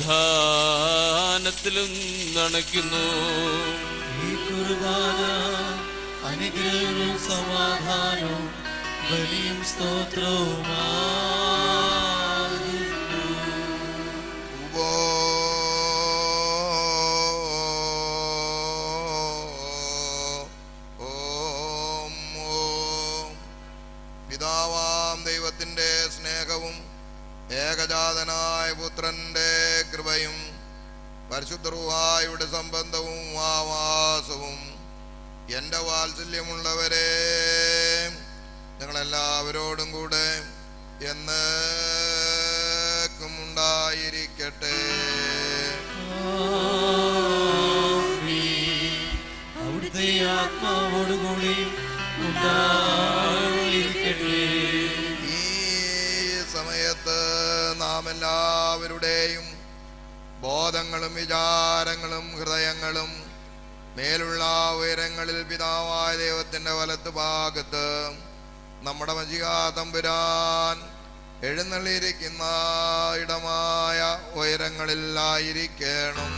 നണയ്ക്കുന്നു. ഈ കുർബാന അനുഗ്രഹവും സമാധാനവും ബലിയും സ്തോത്രവുമാകുന്നു. പിതാവാം ദൈവത്തിന്റെ സ്നേഹവും ഏകജാതനായ പുത്രന്റെ കൃപയും പരിശുദ്ധരൂഹായുടെ സംബന്ധവും ആവാസവും എന്റെ വാത്സല്യമുള്ളവരെ ഞങ്ങളെല്ലാവരോടും കൂടെ എന്നേക്കും ഉണ്ടായിരിക്കട്ടെ. അവിടുത്തെ ആത്മാവോടുകൂടി ഉണ്ടായിരിക്കട്ടെ. ഈ സമയത്ത് നാം എല്ലാവരുടെയും ബോധങ്ങളും വിചാരങ്ങളും ഹൃദയങ്ങളും മേലുള്ള ഉയരങ്ങളിൽ പിതാവായ ദൈവത്തിന്റെ വലത്ത് ഭാഗത്ത് നമ്മുടെ മജിഹാ തമ്പുരാൻ എഴുന്നള്ളിയിരിക്കുന്ന ഇടമായ ഉയരങ്ങളിലായിരിക്കണം.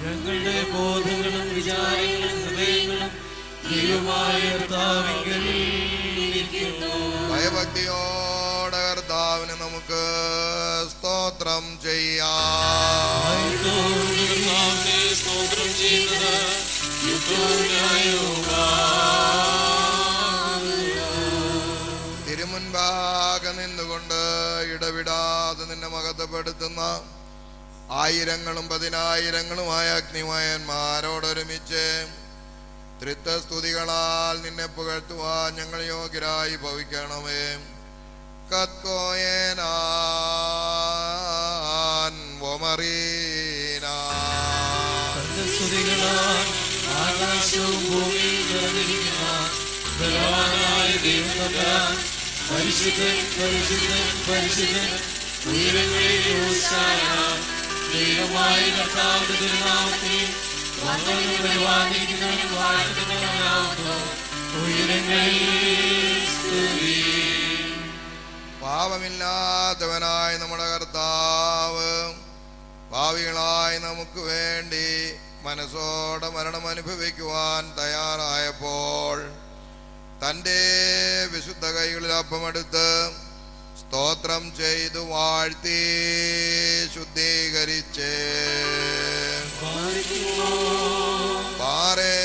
ഞങ്ങളുടെ ബോധങ്ങളും വിചാരങ്ങളും ഹൃദയങ്ങളും ദൈവമായ കർത്താവിങ്കൽ ഇരിക്കുന്നു. ഭയഭക്തിയോടെ കർത്താവിന് നമുക്ക് സ്തോത്രം ചെയ്യാം. കർത്താവിനെ സ്തോത്രം ചെയ്യുന്നത് യുക്തവും ന്യായവുമാകുന്നു. തിരുമുൻപാകെ നിന്നുകൊണ്ട് ഇടവിടാതെ നിന്നെ മഹത്വപ്പെടുത്തുന്ന ആയിരങ്ങളും പതിനായിരങ്ങളുമായ അഗ്നിമയന്മാരോടൊരുമിച്ച് ത്രിത്വസ്തുതികളാൽ നിന്നെ പുകഴ്ത്തുവാൻ ഞങ്ങൾ യോഗ്യരായി ഭവിക്കണമേ. കത്കോയനാൻ സ്തുതികളാൽ ആകാശവും ഭൂമിയും നിറഞ്ഞിരിക്കുന്ന ബലവാനായ ദൈവം തമ്പുരാൻ പരിശുദ്ധൻ പരിശുദ്ധൻ പരിശുദ്ധൻ ഉയരങ്ങളിൽ ഹോശാന. ദൈവമായ കർത്താവിന്റെ തിരുനാമത്തിൽ വന്നവനും പരിപാലിക്കുന്നവനും വാഴ്ത്തുന്നവനാകുന്നു. ഉയരങ്ങളിൽ സ്തുതി. പാപമില്ലാത്തവനായ നമ്മുടെ കർത്താവ് പാപികളായി നമുക്ക് വേണ്ടി മനസ്സോടെ മരണം അനുഭവിക്കുവാൻ തയ്യാറായപ്പോൾ തൻ്റെ വിശുദ്ധ കൈകളിൽ അപ്പമെടുത്ത് സ്തോത്രം ചെയ്തു വാഴ്ത്തി ശുദ്ധീകരിച്ച് പാറേ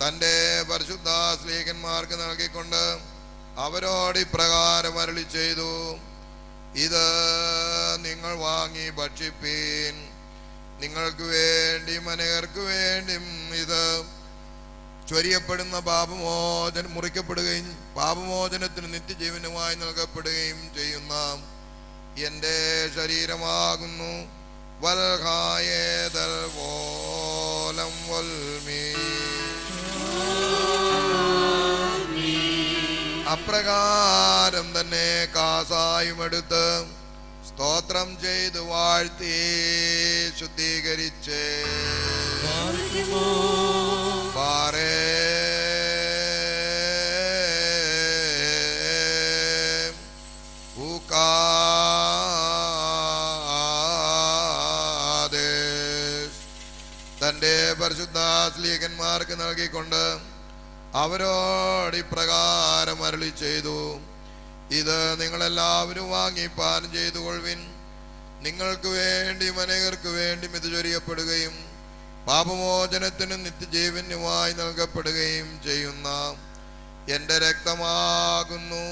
തൻ്റെ പരിശുദ്ധ സ്ലീഹന്മാർക്ക് നൽകിക്കൊണ്ട് അവരോട് ഇപ്രകാരം അരുളി ചെയ്തു: ഇത് നിങ്ങൾ വാങ്ങി ഭക്ഷിപ്പീൻ. നിങ്ങൾക്ക് വേണ്ടിയും അനേകർക്ക് വേണ്ടിയും ഇത് ചൊരിയപ്പെടുന്ന മുറിക്കപ്പെടുകയും പാപമോചനത്തിന് നിത്യജീവനുമായി നൽകപ്പെടുകയും ചെയ്യുന്ന എൻ്റെ ശരീരമാകുന്നു. വൽഹായേദൽ വോലം വൽമീ. അപ്രകാരം തന്നെ കാസായുമെടുത്ത് സ്തോത്രം ചെയ്ത് വാഴ്ത്തി ശുദ്ധീകരിച്ച് പാറേ തൻ്റെ പരിശുദ്ധ സ്ലീഹന്മാർക്ക് നൽകിക്കൊണ്ട് അവരോട് ഇപ്രകാരം അരുളി ചെയ്തു: ഇത് നിങ്ങളെല്ലാവരും വാങ്ങി പാനം ചെയ്തു കൊള്ളുവിൻ. നിങ്ങൾക്ക് വേണ്ടിയും അനേകർക്ക് വേണ്ടിയും ഇത് ചൊരിയപ്പെടുകയും പാപമോചനത്തിനും നിത്യജീവനുമായി നൽകപ്പെടുകയും ചെയ്യുന്ന എൻ്റെ രക്തമാകുന്നു.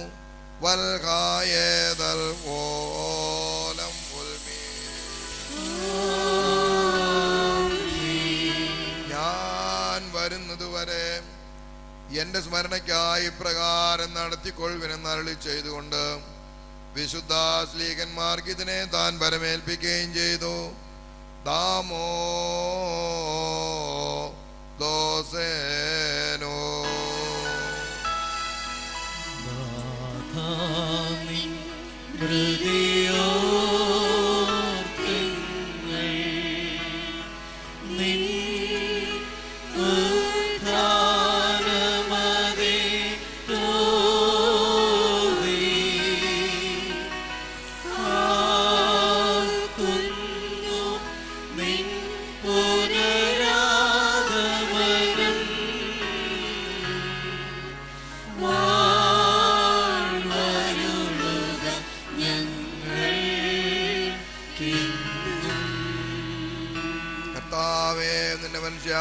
വൽഹായേദൽ വോലം ഉൽമീ. ഞാൻ വരുന്നതുവരെ എന്റെ സ്മരണയ്ക്കായി പ്രകാരം നടത്തിക്കൊള്ളുവിനെന്ന് അരുളി ചെയ്തുകൊണ്ട് വിശുദ്ധ സ്ലീഹന്മാർക്ക് ഇതിനെ താൻ പരമേൽപ്പിക്കുകയും ചെയ്തു. ദാമോ ദോസേനോ.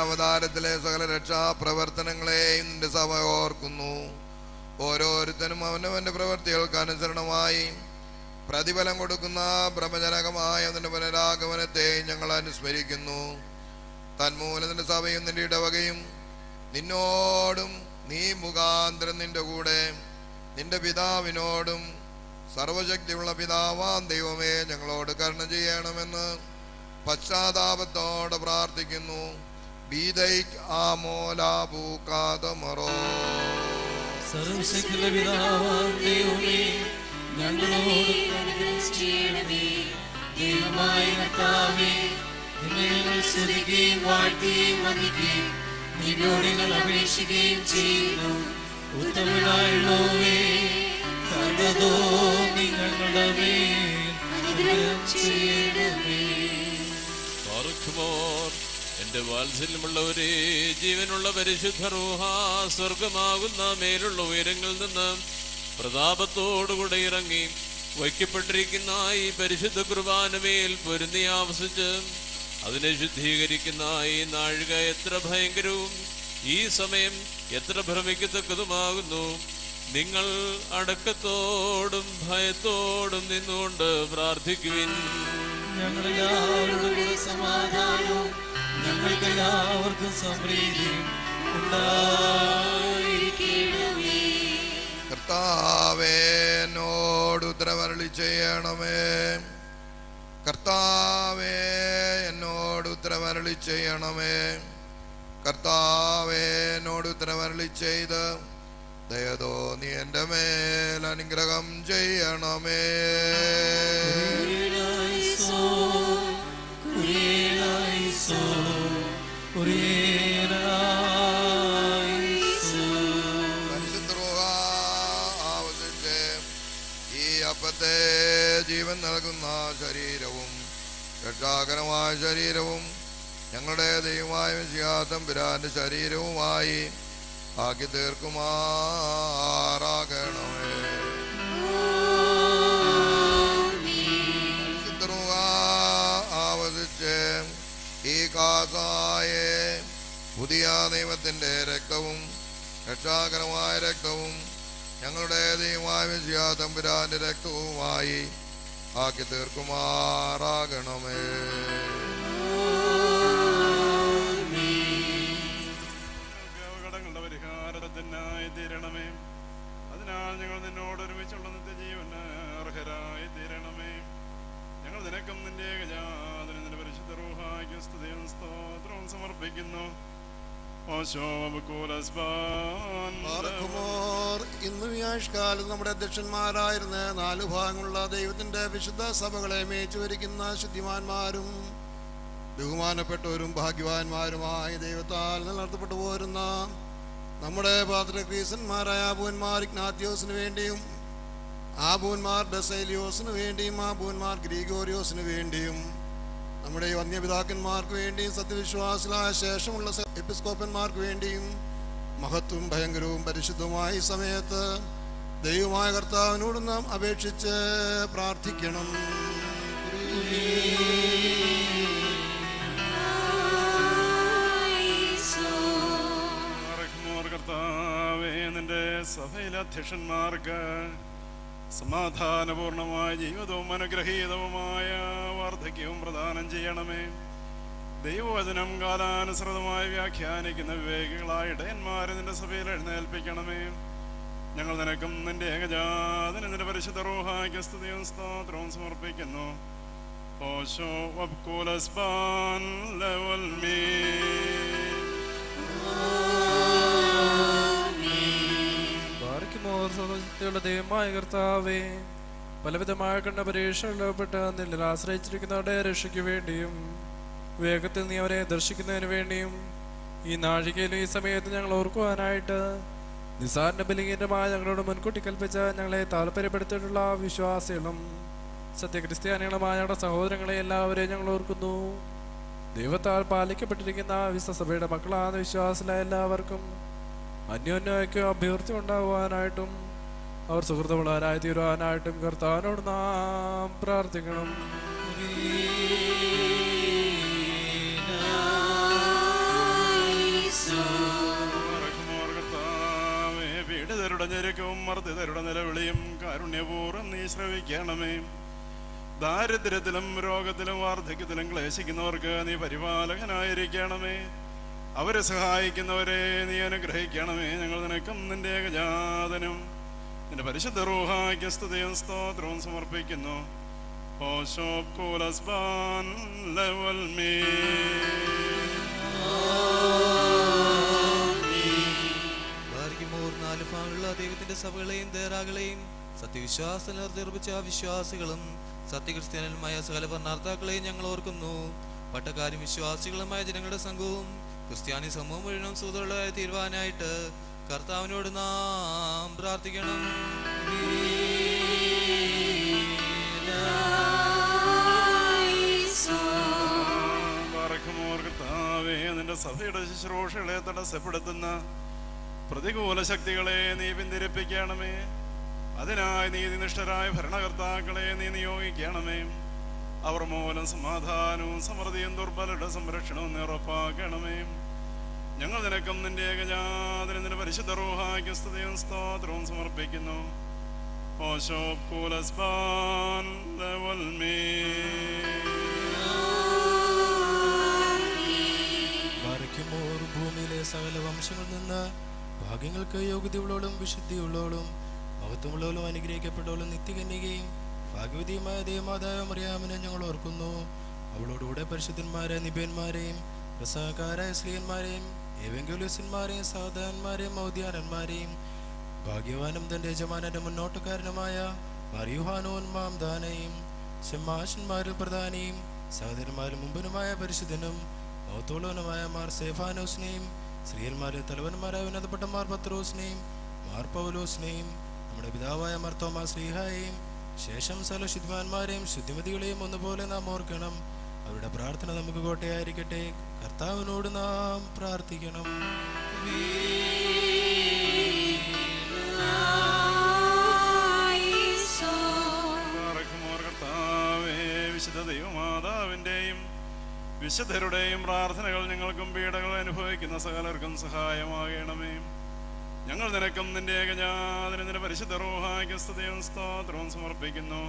അവതാരത്തിലെ സകല രക്ഷാപ്രവർത്തനങ്ങളെയും നിന്റെ സഭ ഓർക്കുന്നു. ഓരോരുത്തരും അവനവന്റെ പ്രവൃത്തികൾക്ക് അനുസരണമായി പ്രതിഫലം കൊടുക്കുന്ന പ്രപഞ്ചനകമായ നിന്റെ പുനരാഗമനത്തെ ഞങ്ങൾ അനുസ്മരിക്കുന്നു. തന്മൂലം നിന്റെ സഭയും നിന്റെ ഇടവകയും നിന്നോടും നീ മുഖാന്തരം നിന്റെ കൂടെ നിന്റെ പിതാവിനോടും സർവശക്തിയുള്ള പിതാവാം ദൈവമേ ഞങ്ങളോട് കരുണ ചെയ്യണമെന്ന് പശ്ചാത്താപത്തോടെ പ്രാർത്ഥിക്കുന്നു. ബീദൈക് ആമോലാബൂക്കാതമറോ. സർവശക്തന്റെ പിതാവാം ദൈവമേ, ഞങ്ങളോട് ചെയ്യണമേ. ദൈവമായ കർത്താവേ, നിന്നെ ഞങ്ങൾ സ്തുതിക്കുകയും വാഴ്ത്തുകയും വന്ദിക്കുകയും നിന്നോട് ഞങ്ങൾ അപേക്ഷിക്കുകയും ചെയ്യുന്നു. ഉത്തമനായുള്ളവേ, കരുണതോ ഞങ്ങളുടെ മേൽ അനുഗ്രഹം ചെയ്യണമേ. പാർക്കുമോർ എന്റെ വാത്സല്യമുള്ളവരെ, ജീവനുള്ള പരിശുദ്ധ റൂഹ സ്വർഗമാകുന്ന മേലുള്ള ഉയരങ്ങളിൽ നിന്ന് പ്രതാപത്തോടുകൂടെ ഇറങ്ങി വയ്ക്കപ്പെട്ടിരിക്കുന്ന ഈ പരിശുദ്ധ കുർബാനമേൽ പൊരുന്നി ആവസിച്ച് അതിനെ ശുദ്ധീകരിക്കുന്ന ഈ നാഴിക എത്ര ഭയങ്കരവും ഈ സമയം എത്ര ഭ്രമിക്കത്തക്കതുമാകുന്നു. നിങ്ങൾ അടക്കത്തോടും ഭയത്തോടും നിന്നുകൊണ്ട് പ്രാർത്ഥിക്കുവിൻ. ഞങ്ങളെല്ലാവരുടെ കൂടെ സമാധാനവും ഞങ്ങൾക്കെല്ലാവർക്കും സമൃദ്ധിയും ഉണ്ടായിരിക്കണമേ. കർത്താവേ, എന്നോട് ഉത്തരമരുളി ചെയ്യണമേ. കർത്താവേ, എന്നോട് ഉത്തരമരുളി ചെയ്യണമേ. കർത്താവേ, എന്നോട് ഉത്തരമരുളി ചെയ്ത് ദയതോ നീ എൻ്റെ മേൽ അനുഗ്രഹം ചെയ്യണമേ. പരിശുദ്ധ റൂഹ ആവസിച്ച് ഈ അപ്പത്തെ ജീവൻ നൽകുന്ന ശരീരവും രക്ഷാകരമായ ശരീരവും ഞങ്ങളുടെ ദൈവമായ മിശിഹാ തമ്പുരാന്റെ ശരീരവുമായി ആക്കി തീർക്കുമാറാകണമേ. പരിശുദ്ധ റൂഹ ആവസിച്ച് ഈ കാസായെ പുതിയ നിയമത്തിന്റെ രക്തവും രക്ഷാകരമായ രക്തവും ഞങ്ങളുടെ ദൈവമായ മിശിഹാ തമ്പുരാന്റെ രക്തവുമായി ആക്കി തീർക്കുമാറാകണമേ. കടങ്ങളുടെ പരിഹാരത്തിനായി തീരണമേ. അതിനാൽ ഞങ്ങൾ നിന്നോട് ഒരുമിച്ചുള്ള നിത്യജീവന് അർഹരായി തീരണമേ. ഞങ്ങൾ നിനക്കും നിന്റെ ഏകജാതനും നിന്റെ പരിശുദ്ധ റൂഹായ്ക്കും സ്തുതിയും സ്തോത്രവും സമർപ്പിക്കുന്നു. ഇന്ന് വ്യാഴ്ചകാലം നമ്മുടെ അധ്യക്ഷന്മാരായിരുന്ന 4 ഭാഗങ്ങളുള്ള ദൈവത്തിന്റെ വിശുദ്ധ സഭകളെ മേച്ചു വരിക്കുന്ന ശുദ്ധിമാന്മാരും ബഹുമാനപ്പെട്ടവരും ഭാഗ്യവാന്മാരുമായി ദൈവത്താൽ നിലനിർത്തപ്പെട്ടു പോരുന്ന നമ്മുടെ പാത്രക്രീസന്മാരായ ആബൂന്മാർ ഇഗ്നാത്യോസിന് വേണ്ടിയും ആബൂന്മാർ ബസേലിയോസിന് വേണ്ടിയും ആബൂന്മാർ ഗ്രീഗോറിയോസിന് വേണ്ടിയും നമ്മുടെ ഈ വന്യപിതാക്കന്മാർക്ക് വേണ്ടിയും സത്യവിശ്വാസികളായ ശേഷമുള്ള എപ്പിസ്കോപ്പന്മാർക്ക് വേണ്ടിയും മഹത്വവും ഭയങ്കരവും പരിശുദ്ധവുമായ ഈ സമയത്ത് ദൈവമായ കർത്താവിനോട് നാം അപേക്ഷിച്ച് പ്രാർത്ഥിക്കണം. കർത്താവേ, നിന്റെ സഭയിലെ അധ്യക്ഷന്മാർക്ക് സമാധാനപൂർണമായ ജീവിതവും അനുഗ്രഹീതവുമായ വാർദ്ധക്യവും പ്രദാനം ചെയ്യണമേ. ദൈവവചനം കാലാനുസൃതമായി വ്യാഖ്യാനിക്കുന്ന വിവേകികളായ ഇടയന്മാരെ നിന്റെ സഭയിൽ എഴുന്നേൽപ്പിക്കണമേ. ഞങ്ങൾ നിനക്കും നിന്റെ ഏകജാതനും നിന്റെ പരിശുദ്ധ റൂഹായ്ക്ക് സ്തുതിയും സ്തോത്രവും സമർപ്പിക്കുന്നു. ഓശോ വബ്കൂലസ്ബാൻ ലവൽമീ. ുള്ള ദൈവമായ കർത്താവേ, പലവിധമായ കണ്ട പരീക്ഷകളിൽപ്പെട്ട് നിന്നിൽ ആശ്രയിച്ചിരിക്കുന്നവരുടെ രക്ഷയ്ക്ക് വേണ്ടിയും വേഗത്തിൽ നീ അവരെ ദർശിക്കുന്നതിന് വേണ്ടിയും ഈ നാഴികയിലും ഈ സമയത്ത് ഞങ്ങൾ ഓർക്കുവാനായിട്ട് നിസാറിന്റെ ബലികീരമായ ഞങ്ങളോട് മുൻകൂട്ടി കൽപ്പിച്ച ഞങ്ങളെ താല്പര്യപ്പെടുത്തിയിട്ടുള്ള വിശ്വാസികളും സത്യക്രിസ്ത്യാനികളുമായ ഞങ്ങളുടെ സഹോദരങ്ങളെ എല്ലാവരെയും ഞങ്ങൾ ഓർക്കുന്നു. ദൈവത്താൽ പാലിക്കപ്പെട്ടിരിക്കുന്ന വിശ്വസഭയുടെ മക്കളാണ് വിശ്വാസികളായ എല്ലാവർക്കും അന്യോന്യയ്ക്ക് അഭ്യർത്ഥി ഉണ്ടാകുവാനായിട്ടും അവർ സുഹൃത്തുക്കളായി തീരുവാനായിട്ടും കർത്താവിനോട് നാം പ്രാർത്ഥിക്കണം. പീഡിതരുടെ ഞെരുക്കവും മർദ്ദിതരുടെ നിലവിളിയും കാരുണ്യപൂർവ്വം നീ ശ്രവിക്കണമേ. ദാരിദ്ര്യത്തിലും രോഗത്തിലും വാർദ്ധക്യത്തിലും ക്ലേശിക്കുന്നവർക്ക് നീ പരിപാലകനായിരിക്കണമേ. അവരെ സഹായിക്കുന്നവരെ നീ അനുഗ്രഹിക്കണമേ. ഞങ്ങൾ നിനക്കും നിന്റെ ഏകജാതനും നിന്റെ പരിശുദ്ധ റൂഹായ്ക്ക് സ്തുതിയും സ്തോത്രവും സമർപ്പിക്കുന്നു. Hoshop Kulasban level me. നാല് ഭാഗങ്ങളുള്ള ദൈവത്തിന്റെ സഭകളെയും ദേറാകളെയും സത്യവിശ്വാസം നിർദ്ദേശിച്ച വിശ്വാസികളും സത്യക്രിസ്ത്യാനികളുമായ സകല ഭരണാർത്ഥാക്കളെയും ഞങ്ങൾ ഓർക്കുന്നു. പട്ടക്കാരും വിശ്വാസികളുമായ ജനങ്ങളുടെ സംഘവും ക്രിസ്ത്യാനി സമൂഹം മുഴുവൻ സുഹൃത്തുക്കളായി തീരുവാനായിട്ട് കർത്താവിനോട് നാം പ്രാർത്ഥിക്കണം. കർത്താവേ, നിന്റെ സഭയുടെ ശുശ്രൂഷകളെ തടസ്സപ്പെടുത്തുന്ന പ്രതികൂല ശക്തികളെ നീ പിന്തിരിപ്പിക്കണമേ. അതിനായി നീതിനിഷ്ഠരായ ഭരണകർത്താക്കളെ നീ നിയോഗിക്കണമേ. അവർ മൂലം സമാധാനവും സമൃദ്ധിയും ദുർബലരുടെ സംരക്ഷണവും നീ ഉറപ്പാക്കണമേ. ഞങ്ങൾ നിനക്കും നിന്റെ ഏകജാതനും നിന്റെ പരിശുദ്ധ റൂഹായ്ക്ക് സ്തുതിയും സ്തോത്രവും സമർപ്പിക്കുന്നു. ഭൂമിയിലെ സകല വംശങ്ങളിൽ നിന്ന് ഭാഗ്യങ്ങൾക്ക് യോഗ്യതയുള്ളവളും വിശുദ്ധിയുള്ളവളും മഹത്വമുള്ളവളും അനുഗ്രഹിക്കപ്പെട്ടവളും നിത്യകന്യകയും ഭാഗ്യവതിയുമായ ദേവമാതാവ് മറിയാമിനെ ഞങ്ങൾ ഓർക്കുന്നു. അവളോടുകൂടെ പരിശുദ്ധന്മാരായ നിബിയന്മാരെയും പ്രസംഗക്കാരായ സ്ത്രീയന്മാരെയും ഏവെങ്കിലുസ്യന്മാരെയും സഹോദരന്മാരെയും മൗദ്യാനന്മാരെയും ഭാഗ്യവാനും തന്റെ യജമാനന്റെ മുന്നോട്ടുകാരനുമായ മറിയുഹാനോൻ മാംദാനയും ശമാശന്മാരിൽ പ്രധാനിയും സഹോദരന്മാരിൽ മുമ്പനുമായ പരിശുദ്ധനും മൗത്തോളവനുമായ മാർ സേഫാനോസിനെയും സ്ത്രീയന്മാരിൽ തലവന്മാരായ ഉന്നതപ്പെട്ട മാർ പത്രോസിനെയും മാർ പൗലോസിനെയും നമ്മുടെ പിതാവായ മാർ തോമാസ് ശ്ലീഹായെയും ശേഷം സകല ശുദ്ധിമാന്മാരെയും ശുദ്ധിമതികളെയും ഒന്നുപോലെ നാം ഓർക്കണം. അവരുടെ പ്രാർത്ഥന നമുക്ക് കോട്ടയായിരിക്കട്ടെ. കർത്താവിനോട് നാം പ്രാർത്ഥിക്കണം. വിശുദ്ധ ദൈവമാതാവിൻ്റെയും വിശുദ്ധരുടെയും പ്രാർത്ഥനകൾ ഞങ്ങൾക്കും പീഡകൾ അനുഭവിക്കുന്ന സകലർക്കും സഹായമാകണമേ. ഞങ്ങൾ നിനക്കും നിന്റെ ഏകജാതനും നിന്റെ പരിശുദ്ധ റൂഹായ്ക്ക് സ്തുതിയും സ്തോത്രവും സമർപ്പിക്കുന്നു.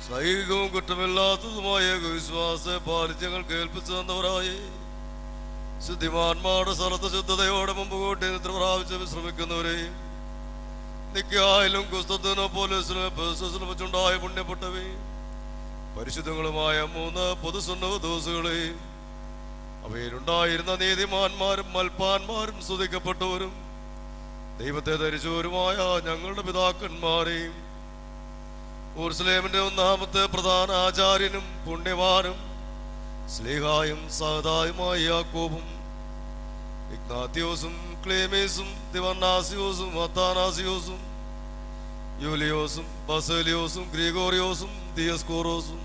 സൈനികവും കുറ്റമില്ലാത്തതുമായ വിശ്വാസത്തെ പാലിച്ച് ഞങ്ങൾ കേൾപ്പിച്ചു തന്നവരായി ശുദ്ധിമാന്മാരുടെ സ്ഥലത്ത് ശുദ്ധതയോടെ മുമ്പ് കൂട്ടി നിദ്ര പ്രാപിച്ച് വിശ്രമിക്കുന്നവരെയും നിക്കായാലും കുസ്തത്തിനോ പോലീസിനും വെച്ചുണ്ടായ പുണ്യപ്പെട്ടവേ പരിശുദ്ധങ്ങളുമായ 3 പൊതുസുന്നതദോസുകളെയും അവയിലുണ്ടായിരുന്ന നീതിമാന്മാരും മൽപ്പാന്മാരും സ്തുതിക്കപ്പെട്ടവരും ദൈവത്തെ ധരിച്ചവരുമായ ഞങ്ങളുടെ പിതാക്കന്മാരെയും യെരൂശലേമിന്റെ 1ാമത്തെ പ്രധാന ആചാര്യനും പുണ്യവാനും സ്ലീഹായും സഹദായുമായ യാക്കോബും ഇഗ്നാത്യോസും ക്ലേമേസും ദിവന്നാസിയോസും അത്താനാസിയോസും യൂലിയോസും ബസേലിയോസും ഗ്രിഗോറിയോസും ദിയസ്കോറോസും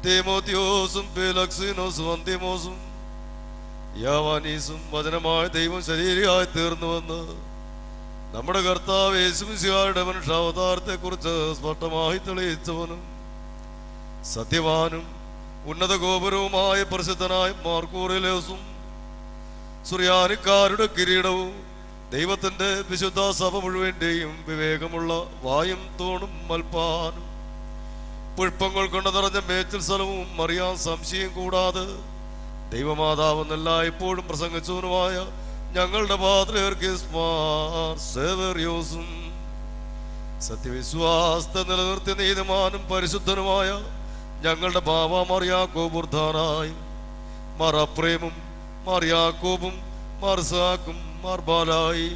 തീമോത്തിയോസും പേലക്സിനോസും അന്തിമോസും യാവാനീസും വചനമായ ദൈവം ശരീരമായി തീർന്നുവെന്ന് നമ്മുടെ കർത്താവ് യേശുമിശിഹായുടെ മനുഷ്യാവതാരത്തെ കുറിച്ച് സ്പഷ്ടമായി തെളിയിച്ചവനും സത്യവാനും ഉന്നത ഗോപുരവുമായ പ്രസിദ്ധനായ മാർക്കോറിലേസും സുറിയാനിക്കാരുടെ കിരീടവും ദൈവത്തിന്റെ വിശുദ്ധ സഭ മുഴുവന്റെയും വിവേകമുള്ള വായും തോണും മൽപ്പാനും പുഷ്പങ്ങൾ കൊണ്ട് നിറഞ്ഞ മേച്ചിൽ സ്ഥലവും അറിയാൻ സംശയം കൂടാതെ ദൈവമാതാവെന്നല്ല ഇപ്പോഴും പ്രസംഗിച്ചവനുമായ ഞങ്ങളുടെ പാത്രിയർക്കും സത്യവിശ്വാസത്തെ നിലനിർത്തി നീതിമാനും പരിശുദ്ധനുമായ ഞങ്ങളുടെ ബാബ മറിയാക്കോബുർധാനായി മാർ അപ്രേമും മാർ യാക്കോബും മാർ സാക്കും മാർ ബാലായി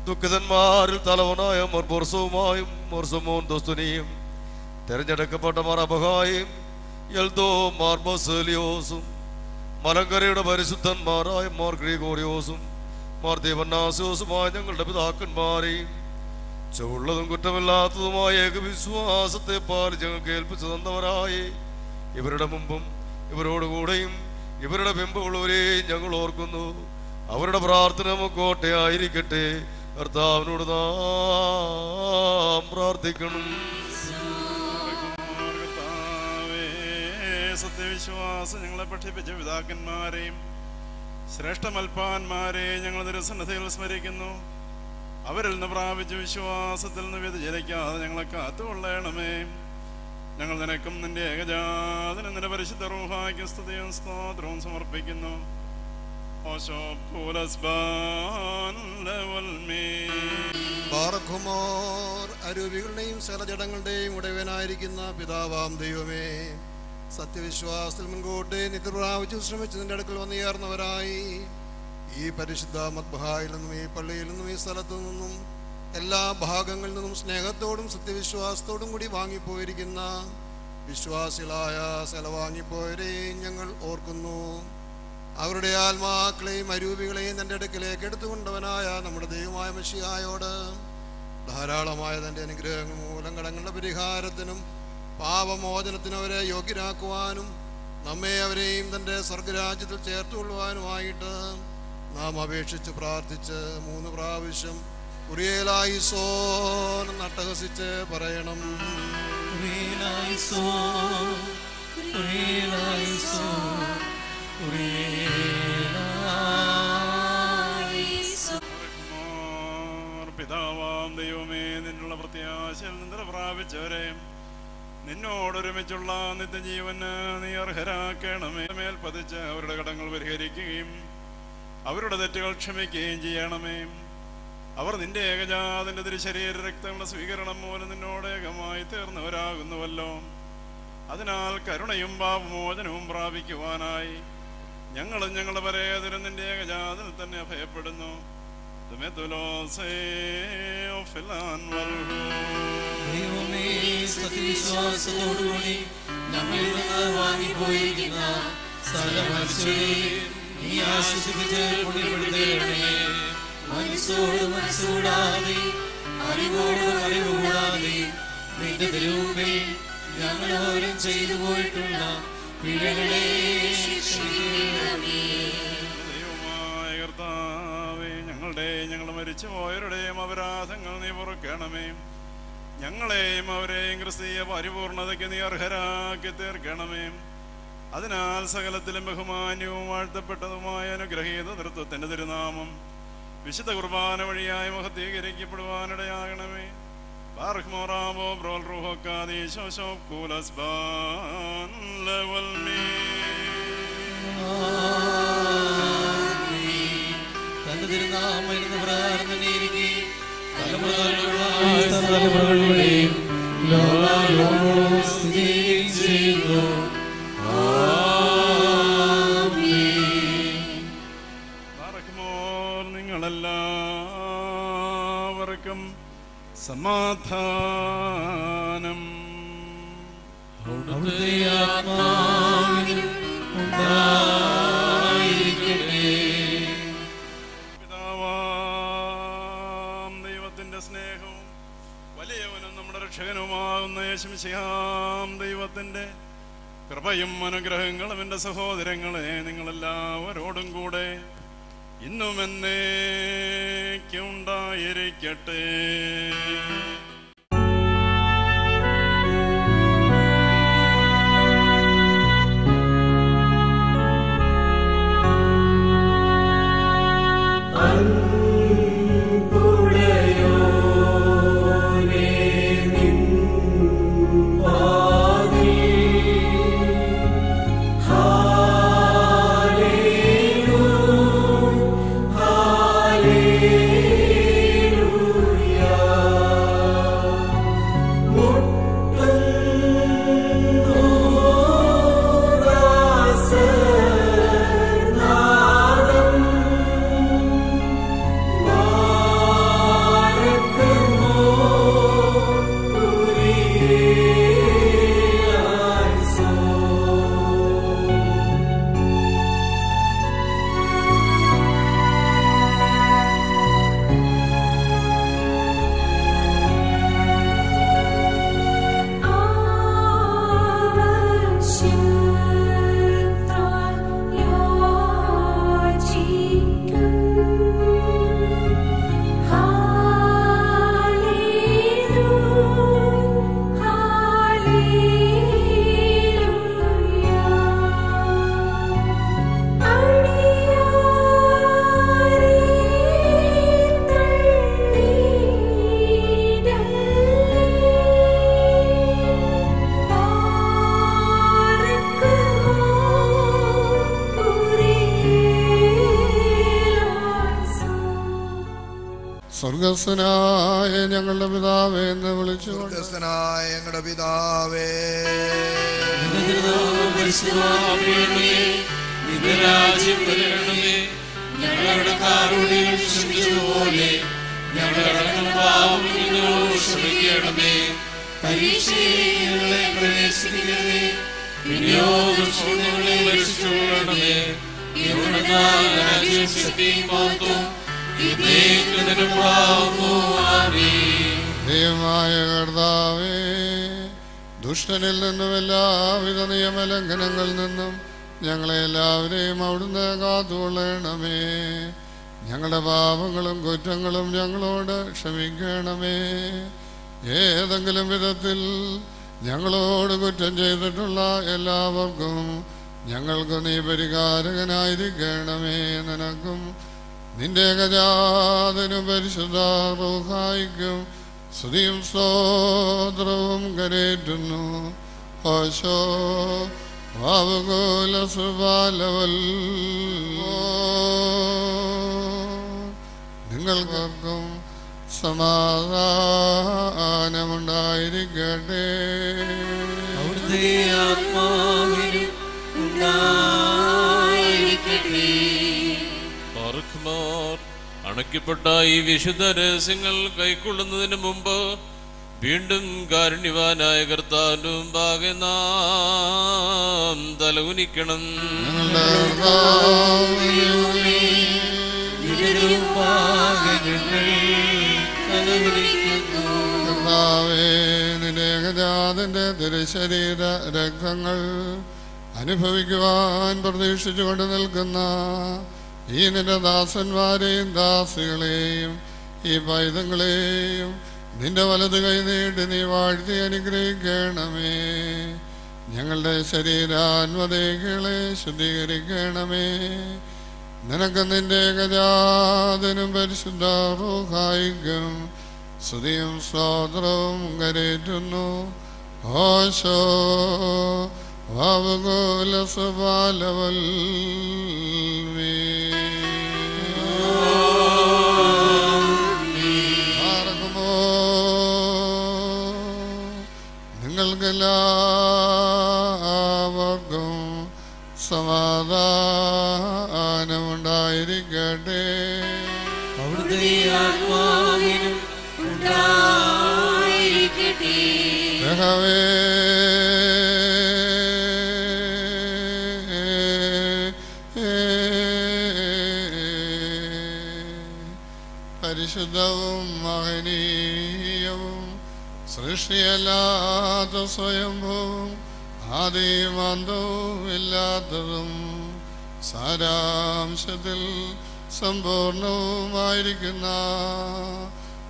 ദുഃഖിതന്മാരിൽ തലവനായ മാർ ബൊർസവുമായും മൊർസമോൻ ദോസ്തുനിയും തെരഞ്ഞെടുക്കപ്പെട്ട മാർ അബഹായും എൽദോ മാർ ബസേലിയോസും മലങ്കരയുടെ പരിശുദ്ധന്മാരായ മാർ ഗ്രിഗോറിയോസും മാർ ദിവന്നാസിയോസുമായ ഞങ്ങളുടെ പിതാക്കന്മാരെയും ചുള്ളതും കുറ്റമില്ലാത്തതുമായ ഏകവിശ്വാസത്തെ പാലിച്ച് ഞങ്ങൾ കേൾപ്പിച്ചു തന്നവരായി ഇവരുടെ മുമ്പും ഇവരോടുകൂടെയും ഇവരുടെ ബിംബമുള്ളവരെയും ഞങ്ങൾ ഓർക്കുന്നു. അവരുടെ പ്രാർത്ഥന നമുക്ക് കോട്ടയായിരിക്കട്ടെ. കർത്താവിനോട് നാം പ്രാർത്ഥിക്കണം. സത്യവിശ്വാസം ഞങ്ങളെ പഠിപ്പിച്ച പിതാക്കന്മാരെയും ശ്രേഷ്ഠമൽപ്പാന്മാരെയും ഞങ്ങൾ നിരസന്നതയിൽ സ്മരിക്കുന്നു. അവരിൽ നിന്ന് പ്രാപിച്ച വിശ്വാസത്തിൽ നിന്ന് വ്യതിചലിക്കാതെ ഞങ്ങളെ കാത്തുകൊള്ളണമേ. ഞങ്ങൾ നിനക്കും നിന്റെ ഏകജാതനും നിന്റെ പരിശുദ്ധ റൂഹായ്ക്ക് സ്തുതിയും സ്തോത്രവും സമർപ്പിക്കുന്നു. അരൂപികളുടെയും സകലജടങ്ങളുടെയും ഉടയവനായിരിക്കുന്ന പിതാവാം ദൈവമേ, സത്യവിശ്വാസത്തിൽ മുൻകൂട്ടി നിത്യപ്രാപിച്ചു ശ്രമിച്ച് നിന്റെ അടുക്കൽ വന്നുയർന്നവരായി ഈ പരിശുദ്ധ മദ്ബഹായിൽ നിന്നും ഈ പള്ളിയിൽ നിന്നും ഈ സ്ഥലത്തു നിന്നും എല്ലാ ഭാഗങ്ങളിൽ നിന്നും സ്നേഹത്തോടും സത്യവിശ്വാസത്തോടും കൂടി വാങ്ങിപ്പോയിരിക്കുന്ന വിശ്വാസികളായ വാങ്ങിപ്പോയവരെയും ഞങ്ങൾ ഓർക്കുന്നു. അവരുടെ ആത്മാക്കളെയും അരൂപികളെയും തൻ്റെ അടുക്കിലേക്ക് എടുത്തുകൊണ്ടവനായ നമ്മുടെ ദൈവമായ മെശിഹായോട് ധാരാളമായ തൻ്റെ അനുഗ്രഹങ്ങൾ മൂലം കടങ്ങളുടെ പരിഹാരത്തിനും പാപമോചനത്തിനും അവരെ യോഗ്യരാക്കുവാനും നമ്മെ അവരെയും തൻ്റെ സ്വർഗരാജ്യത്തിൽ ചേർത്തുകൊള്ളുവാനുമായിട്ട് നാം അപേക്ഷിച്ച് പ്രാർത്ഥിച്ച് 3 പ്രാവശ്യം കുറിയേലായിസോൻ നട്ടഹസിച്ച് പറയണം. പിതാവാം ദൈവമേ, നിന്നുള്ള പ്രത്യാശയിൽ നിന്ന് പ്രാപിച്ചവരെ നിന്നോടൊരുമിച്ചുള്ള നിത്യജീവന് നീ അർഹരാക്കണമേ. മേൽ പതിച്ച് അവരുടെ കടങ്ങൾ പരിഹരിക്കുകയും അവരുടെ തെറ്റുകൾ ക്ഷമിക്കുകയും ചെയ്യണമേ. അവർ നിന്റെ ഏകജാതന്റെ തിരുശരീര രക്തങ്ങളുടെ സ്വീകരണം മൂലം നിന്നോട് ഏകമായി തീർന്നവരാകുന്നുവല്ലോ. അതിനാൽ കരുണയും പാപമോചനവും പ്രാപിക്കുവാനായി ഞങ്ങളും ഞങ്ങളുടെ പരേതരും നിന്റെ ഏകജാതനിൽ തന്നെ ഭയപ്പെടുന്നു. ദൈവമേ, സത്യവിശ്വാസത്തോടുകൂടി ഞങ്ങളിൽ നിന്ന് വാങ്ങിപ്പോയിരിക്കുന്ന നീ ആശ്വസിപ്പിച്ച് പുണ്യപ്പെടുത്തേണമേ. മനസ്സോട് മനസ്സൂടാതെ അറിവോട് അറിവുകൂടാതെ നിന്റെ തിരുമുമ്പിൽ ഞങ്ങൾ ഓരോ ചെയ്തു പോയിട്ടുള്ള പിഴകളെ ക്ഷമിക്കണമേ. ദൈവമായ കർത്താവേ, ഞങ്ങൾ മരിച്ചു പോയവരുടെയും അപരാധങ്ങൾ നീ പൊറുക്കണമേ. ഞങ്ങളെയും അവരെയും ക്രിസ്തീയ പരിപൂർണതയ്ക്ക് നീ അർഹരാക്കി തീർക്കണമേ. അതിനാൽ സകലത്തിലും ബഹുമാന്യവും വാഴ്ത്തപ്പെട്ടതുമായ അനുഗ്രഹീത തൃത്വത്തിന്റെ തിരുനാമം വിശുദ്ധ കുർബാന വഴിയായി മഹത്വീകരിക്കപ്പെടുവാനിടയാകണമേ. തന്റെ തിരുനാമം പ്രാർത്ഥനയിരിക്കെ തലമുറകളുടെയും ലോകാലോകവും സ്ഥിതിയും ചെയ്യുന്നു. നിങ്ങളെല്ലാവർക്കും സമാധാനം. അവിടുത്തെ ആത്മാവിനും ഉണ്ടായിരിക്കട്ടെ. പിതാവാം ദൈവത്തിന്റെ സ്നേഹവും വലിയവനും നമ്മുടെ രക്ഷകനുമാകുന്ന യേശുമിശിഹാം ദൈവത്തിന്റെ കൃപയും അനുഗ്രഹങ്ങളും എൻ്റെ സഹോദരങ്ങളെ നിങ്ങളെല്ലാവരോടും കൂടെ ഇന്നും എന്നേക്കും ഉണ്ടായിരിക്കട്ടെ. Hallelujah. സ്വർഗസ്ഥനായ ഞങ്ങളുടെ പിതാവേ എന്ന് വിളിച്ചു. സ്വർഗസ്ഥനായ ഞങ്ങളുടെ പിതാവേ, ഞങ്ങളുടെ കാരുണ്യം ക്ഷമിച്ചതുപോലെ ഞങ്ങളുടെ പാപങ്ങളോട് ക്ഷമിക്കണമേ. പരീക്ഷയെ പ്രവേശിപ്പിക്കണമേ, പിന്നെയോ ദുഷ്ടങ്ങളെ രക്ഷിച്ചുകൊള്ളണമേ. ദൈവമായ കർത്താവേ, ദുഷ്ടനിൽ നിന്നും എല്ലാവിധ നിയമലംഘനങ്ങളിൽ നിന്നും ഞങ്ങളെ എല്ലാവരെയും അവിടുന്ന് കാത്തുകൊള്ളണമേ. ഞങ്ങളുടെ പാപങ്ങളും കുറ്റങ്ങളും ഞങ്ങളോട് ക്ഷമിക്കണമേ. ഏതെങ്കിലും വിധത്തിൽ ഞങ്ങളോട് കുറ്റം ചെയ്തിട്ടുള്ള എല്ലാവർക്കും ഞങ്ങൾക്ക് നീ പരിഹാരകനായിരിക്കണമേ. നിനക്കും നിന്റെ ഏകജാതനും പരിശുദ്ധ റൂഹായിക്കും സ്തുതിയും സ്തോത്രവും കരേറ്റുന്നു. ഓശോ വാവുകോല സുബാലവൽ. നിങ്ങൾക്കും സമാധാനമുണ്ടായിരിക്കട്ടെ. അവിടുത്തെ ആത്മാവിനും ഉണ്ടായിരിക്കട്ടെ. അണയ്ക്കപ്പെട്ട ഈ വിശുദ്ധ രഹസ്യങ്ങൾ കൈക്കൊള്ളുന്നതിന് മുമ്പ് വീണ്ടും കാരുണ്യവാനായ കർത്താവിന്റെ മുമ്പാകെ നാം തലകുനിക്കണം. നിന്റെ ഏകജാതന്റെ തിരുശരീര രക്തങ്ങൾ അനുഭവിക്കുവാൻ പ്രതീക്ഷിച്ചുകൊണ്ട് നിൽക്കുന്ന ഈ നിന്റെ ദാസന്മാരെയും ദാസികളെയും ഈ പൈതങ്ങളെയും നിന്റെ വലത് കൈ നീട്ടി നീ വാഴ്ത്തി അനുഗ്രഹിക്കണമേ. ഞങ്ങളുടെ ശരീരാത്മദേഹികളെ ശുദ്ധീകരിക്കണമേ. നിനക്ക് നിന്റെ ഏകജാതനും പരിശുദ്ധ റൂഹായിക്കും സ്തുതിയും സ്തോത്രവും കരേറ്റുന്നു. ഓശോ വാവുകോല സുബാലവൽ. നിങ്ങൾക്കെല്ലാവർക്കും സമാധാനമുണ്ടായിരിക്കട്ടെ. അവിടുത്തെ ആത്മാവിനും ഉണ്ടായിരിക്കട്ടെ. യഹോവേ, പരിശുദ്ധവും മഹനീയവും സൃഷ്ടിയല്ലാത്ത സ്വയംഭൂവും ആദിമന്തവും ഇല്ലാത്തതും സാരാംശത്തിൽ സമ്പൂർണവുമായിരിക്കുന്ന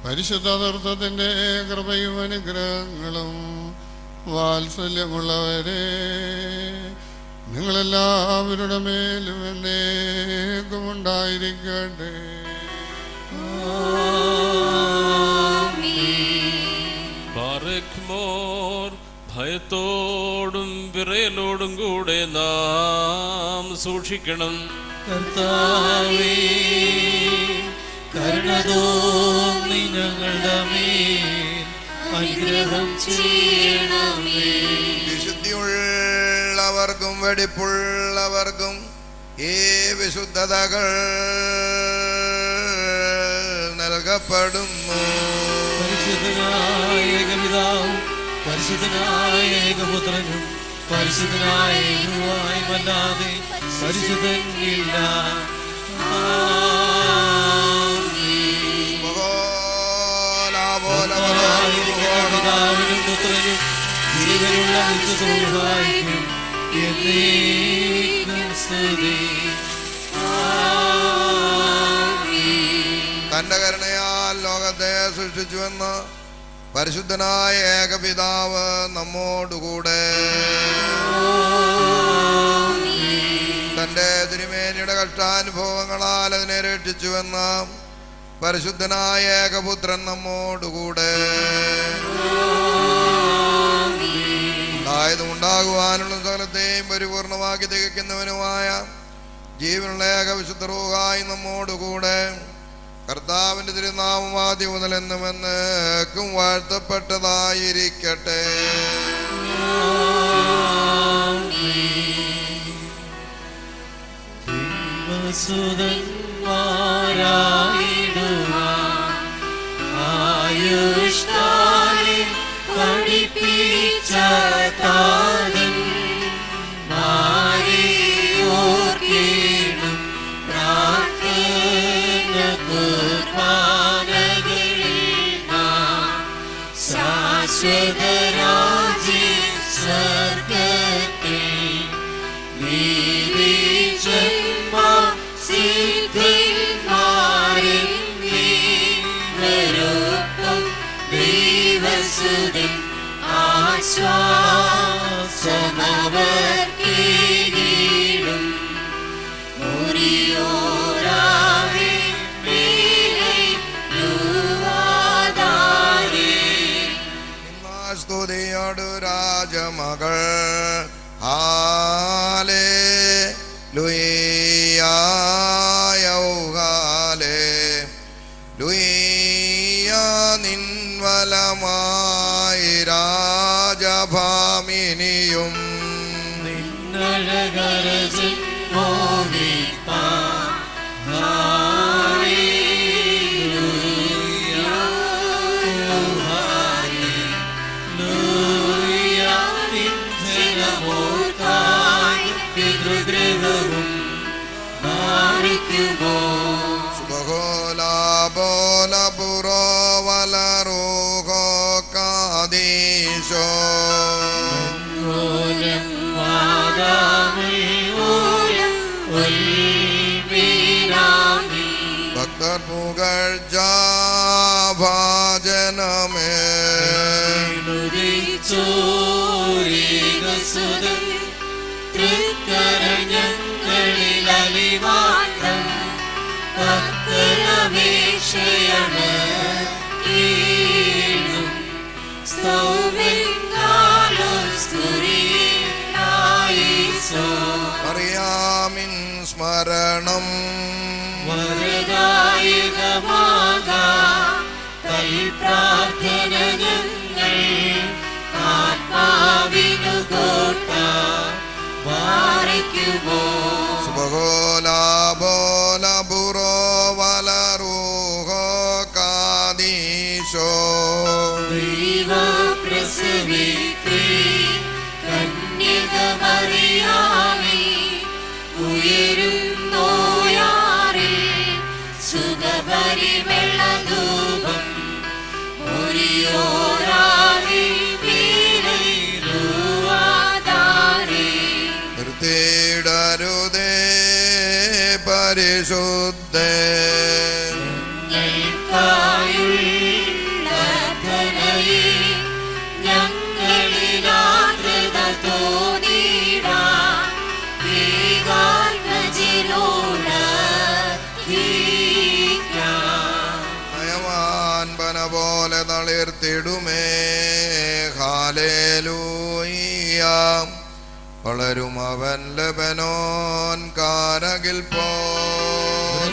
പരിശുദ്ധ തത്വത്തിൻ്റെ കൃപയും അനുഗ്രഹങ്ങളും വാത്സല്യമുള്ളവരെ നിങ്ങളെല്ലാവരുടെ മേലും എന്നേക്കും ഉണ്ടായിരിക്കട്ടെ. ഭയത്തോടും വിറയലോടും കൂടെ നാം സൂക്ഷിക്കണം. കർത്താവേ, കരുണ തോന്നി ഞങ്ങളുടെ മേൽ അനുഗ്രഹം ചെയ്യണമേ. വിശുദ്ധിയുള്ളവർക്കും വെടിപ്പുള്ളവർക്കും ഈ വിശുദ്ധതകൾ നൽകപ്പെടുന്നു. പരിശുദ്ധനായ ഏകപിതാവും പരിശുദ്ധനായ ഏകപുത്രനും പരിശുദ്ധനായ യേശുവുമല്ലാതെ പരിശുദ്ധൻ ഇല്ല. പിതാവിനും പുത്രനും ജീവനുള്ള വിശുദ്ധനും എന്നേക്കും സ്തുതി. തന്റെ കരുണയാൽ ലോകത്തെ സൃഷ്ടിച്ചുവെന്ന് പരിശുദ്ധനായ ഏകപിതാവ് നമ്മോടുകൂടെ തന്റെ തിരുമേനിയുടെ കഷ്ടാനുഭവങ്ങളാൽ അതിനെ രക്ഷിച്ചുവെന്ന് പരിശുദ്ധനായ ഏകപുത്രൻ നമ്മോടുകൂടെ ഉണ്ടായതും ഉണ്ടാകുവാനുള്ള സകലത്തെയും പരിപൂർണമാക്കി തികയ്ക്കുന്നവനുമായ ജീവനുള്ള ഏക വിശുദ്ധ റൂഹായി നമ്മോടുകൂടെ കർത്താവിന്റെ തിരുനാമം ആദ്യം മുതൽ എന്നും എന്നേക്കും വാഴ്ത്തപ്പെട്ടതായിരിക്കട്ടെ. പഠിപ്പിച്ച താതൻ മാറിയോർക്കേണം പ്രാർത്ഥന കുർബാനകളിൽ നാം ശാശ്വതരാജ്യ സ്വർഗ്ഗത്തിൽ നീതിജന്മം സിദ്ധന്മാരിൽ നീവരൊപ്പം ദൈവസുതൻ ആശ്വാസമവർക്കേകിടും മുറിയോരാകെ മേലെയുവാതാരേ. സ്തുതിയോടു രാജമകൾ ഹാലേ ലുയ്യായൗഹാലേ ലുയ്യ നിൻവലമായി രാജഭാമിനിയും നിന്നഴകരജൻ മോഹിപ്പാൻ പിതൃഗൃഹവും മാറിക്കുമോ ബോലപുരോ വലറൂഹോ കാദീശോ ഭക്തർ പുകഴ്ചാഭാജനമേ തൃക്കരഞ്ഞങ്ങളിൽ അലിവാട്ടം ഭക്തരപേക്ഷയാണ് ഈടും സ്തോമെങ്കാലും സ്തുരിയായിസോ അറിയാമിൻ സ്മരണം വരദായകമാകാ കൽപ്രാർത്ഥന ഞങ്ങൾ ആത്മാവിനു കോട്ട വാരിക്കുമോ ബോലപുരോ വലറൂഹോ കാദീശോ ദൈവപ്രസവിത്രീ കന്യകമറിയാമേ ഉയരും നോയാറിൽ സുഖപരിമളധൂപം മുറിയോരാകെ മേലെയുവാതാരേ. നിർത്തിയിടരുതേ പരിശുദ്ധേ ഞങ്ങൾക്കായുള്ളതനയെ ഞങ്ങളിലാകൃത തോന്നിടാൻ നയവാൻപന പോലെ തളിർത്തിടുമേ ഹാലേലൂയ വളരും അവൻ ലബനോൻ കാരകിൽ പോൽ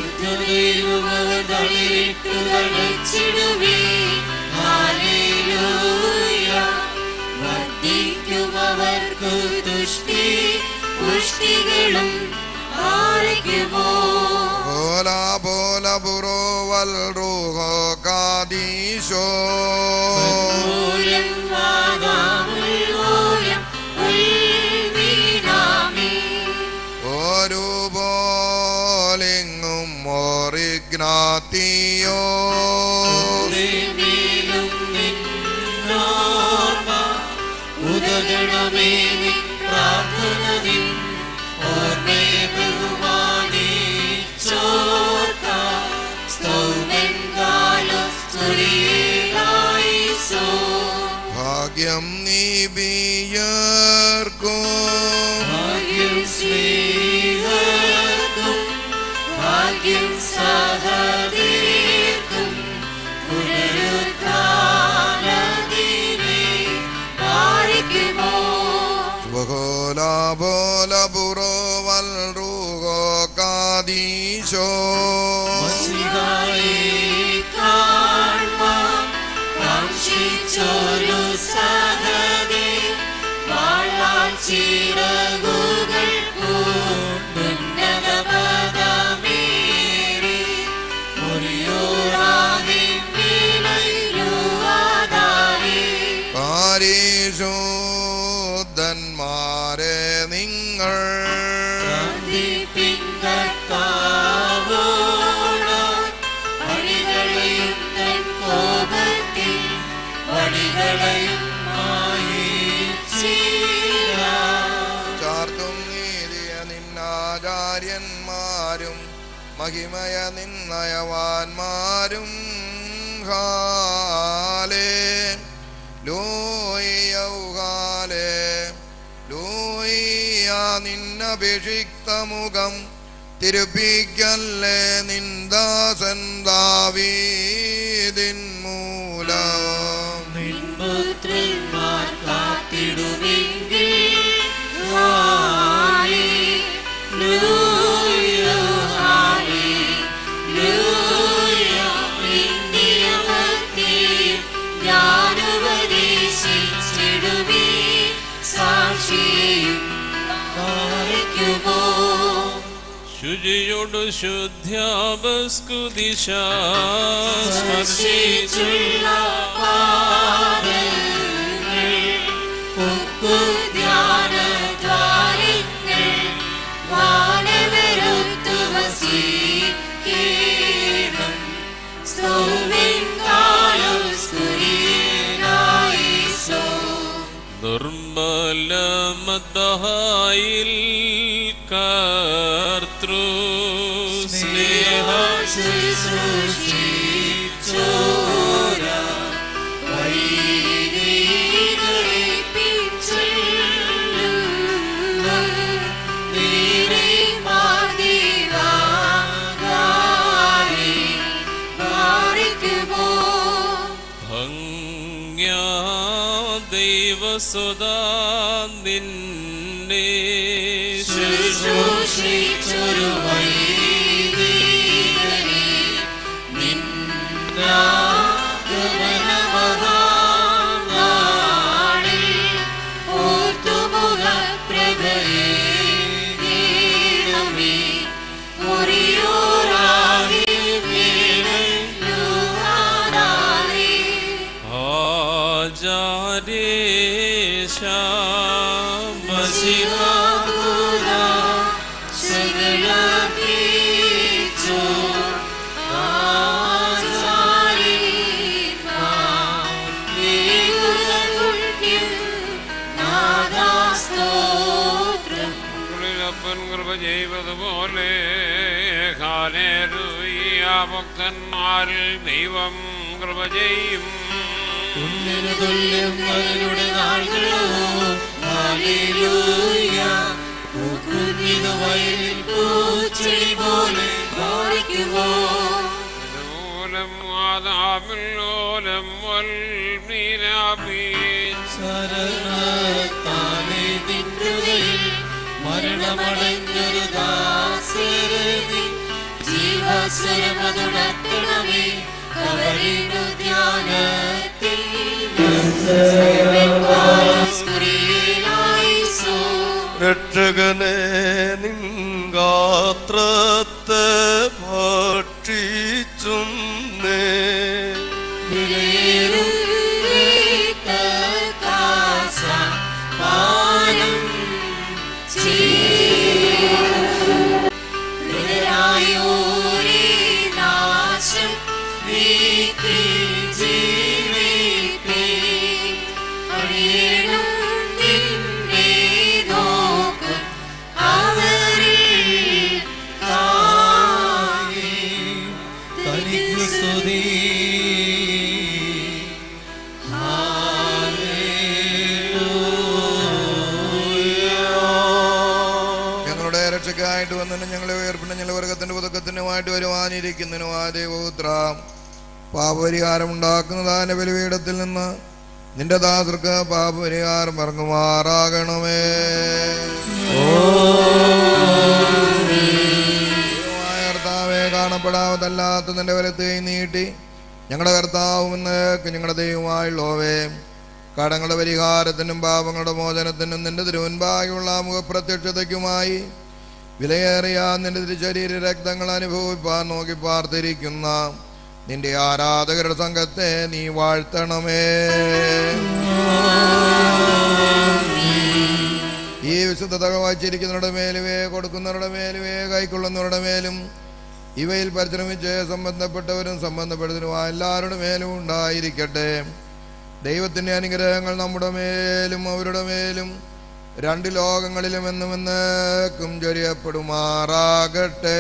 വർദ്ധിക്കുമവർക്കു തുഷ്ടി പുഷ്ടികളും ആരയ്ക്കുമോ ബോലപുരോ വൽറൂഹോ കാദീശോ ഒരുപോലിങ്ങും മോറിഗ്നാത്തിയോ ഉദഗണമേ പ്രാർത്ഥന നിൻ ഓർമ്മേ ബഹുമാനിച്ചോർക്ക സ്തോമെങ്കാലം സ്തുതിയേലായിസോ ഭാഗ്യം നീബിയർക്കും ഭാഗ്യം സ്നേഹർക്കും ഭാഗ്യം സഹദേർക്കും പുനരുദ്ധാനദിനെ പാരിക്കുമോ ബോലപുരോ വൽറൂഹോ കാദീശോ മസിഹായേ ചോദിപ്പിൻ കർത്താവോടായി വഴികളെയും തൻ കോപത്തിൽ വഴികളെയും ചാർത്തും നീതിയ നിന്നാചാര്യന്മാരും മഹിമയ നിന്നയവാന്മാരും ഹാലേ ലൂയ്യൗഹാലേ ലൂയ്യ നിന്നഭിഷിക്ത മുഖം തിരുപ്പിക്കല്ലേ നിന്ദാസൻ ദാവീദിൻ മൂലം പുത്രന്മാർ കാത്തിടുമെങ്കിൽ ഹല്ലേലൂയ ഹല്ലേലൂയ നിന്ദിയമത്തിൽ ഞാനുപദേശിച്ചിടുമേ സാക്ഷിയും പാലിക്കുമോ ശുചിയോട് ശുദ്ധ്യാപസ്കുദിശ സ്പർശിച്ചുള്ള പാദങ്ങൾ ധ്യാനദ്വാരങ്ങൾ വാനവരൊത്തു വസിക്കേണം സ്തോവിൻകാലം സ്തുരീനായിസോ നിർമ്മല മദ്ബഹായിൽ കർത്തൃ സ്നേഹ ശുശ്രൂഷിച്ചോര വൈദികരെ പിൻചെല്ലുക നീരേ മാർദിവാകാരെ മാറിക്കുമോ ഭംഗ്യാ ദൈവസുതാ നിന്നെ ശുശ്രൂഷിച്ചൊരു വൈദികരെ നിന്നാഗമനമഹാനാളിൽ ഓർത്തുമുഖപ്രഭയേണമേ മുറിയോറാകെ വീണുഹാനാലേ ആചാരേശ ശിവപുര സകലപീച്ചോ കൃപ ചെയ്തതുപോലെ ഭക്തന്മാരിൽ ദൈവം കൃപ ചെയ്യും പുണ്യനു തുല്യം അവരുടെ നാളുകളോ ഹല്ലേലൂയ പൂക്കുന്നിതു വയലിൽ പൂച്ചെടി പോലെ പാലിക്കുമോ ലോലം ആദാമിൽ ലോലം വൽമീനാമീൻ ശരണത്താലെ നിൻ ഹൃദയിൽ മരണമടഞ്ഞൊരു ദാസരതി ജീവസ്വരമതുണർത്തണമേ കവറിനു ധ്യാനത്തിൽ രക്ഷകനെ നിൻഗാത്രത്തെ ഭക്ഷിച്ചും രക്ഷയ്ക്കായിട്ട് വന്നതിനും ഞങ്ങളെ ഉയർപ്പിനും ഞങ്ങളുടെ വർഗത്തിന്റെ പുതുക്കത്തിനുമായിട്ട് വരുവാനിരിക്കുന്നതിനും ആ ദൈവപുത്ര പാപപരിഹാരം ഉണ്ടാക്കുന്നതായ ബലിപീഠത്തിൽ നിന്ന് നിന്റെ ദാസർക്ക് പാപപരിഹാരം ഇറങ്ങുമാറാകണമേ. കർത്താവെ, കാണപ്പെടാവതല്ലാത്ത നിന്റെ വലത്തെ നീട്ടി ഞങ്ങളുടെ കർത്താവും എന്നേക്ക് ഞങ്ങളുടെ ദൈവമായുള്ളോവേ, കടങ്ങളുടെ പരിഹാരത്തിനും പാപങ്ങളുടെ മോചനത്തിനും നിന്റെ തിരുവൻപായുള്ള മുഖപ്രത്യക്ഷതയ്ക്കുമായി വിലയേറിയ നിന്റെ തിരുശരീര രക്തങ്ങൾ അനുഭവിപ്പാൻ നോക്കി പാർത്തിരിക്കുന്ന നിന്റെ ആരാധകരുടെ സംഘത്തെ നീ വാഴ്ത്തണമേ. ഈ വിശുദ്ധത വായിച്ചിരിക്കുന്നവരുടെ മേലും കൊടുക്കുന്നവരുടെ മേലും കൈക്കൊള്ളുന്നവരുടെ മേലും ഇവയിൽ പരിശ്രമിച്ച് സംബന്ധപ്പെട്ടവരും സംബന്ധപ്പെട്ടവരുമായ എല്ലാവരുടെ മേലും ഉണ്ടായിരിക്കട്ടെ. ദൈവത്തിൻ്റെ അനുഗ്രഹങ്ങൾ നമ്മുടെ മേലും അവരുടെ മേലും രണ്ട് ലോകങ്ങളിലും എന്നും എന്നേക്കും ചൊരിയപ്പെടുമാറാകട്ടെ.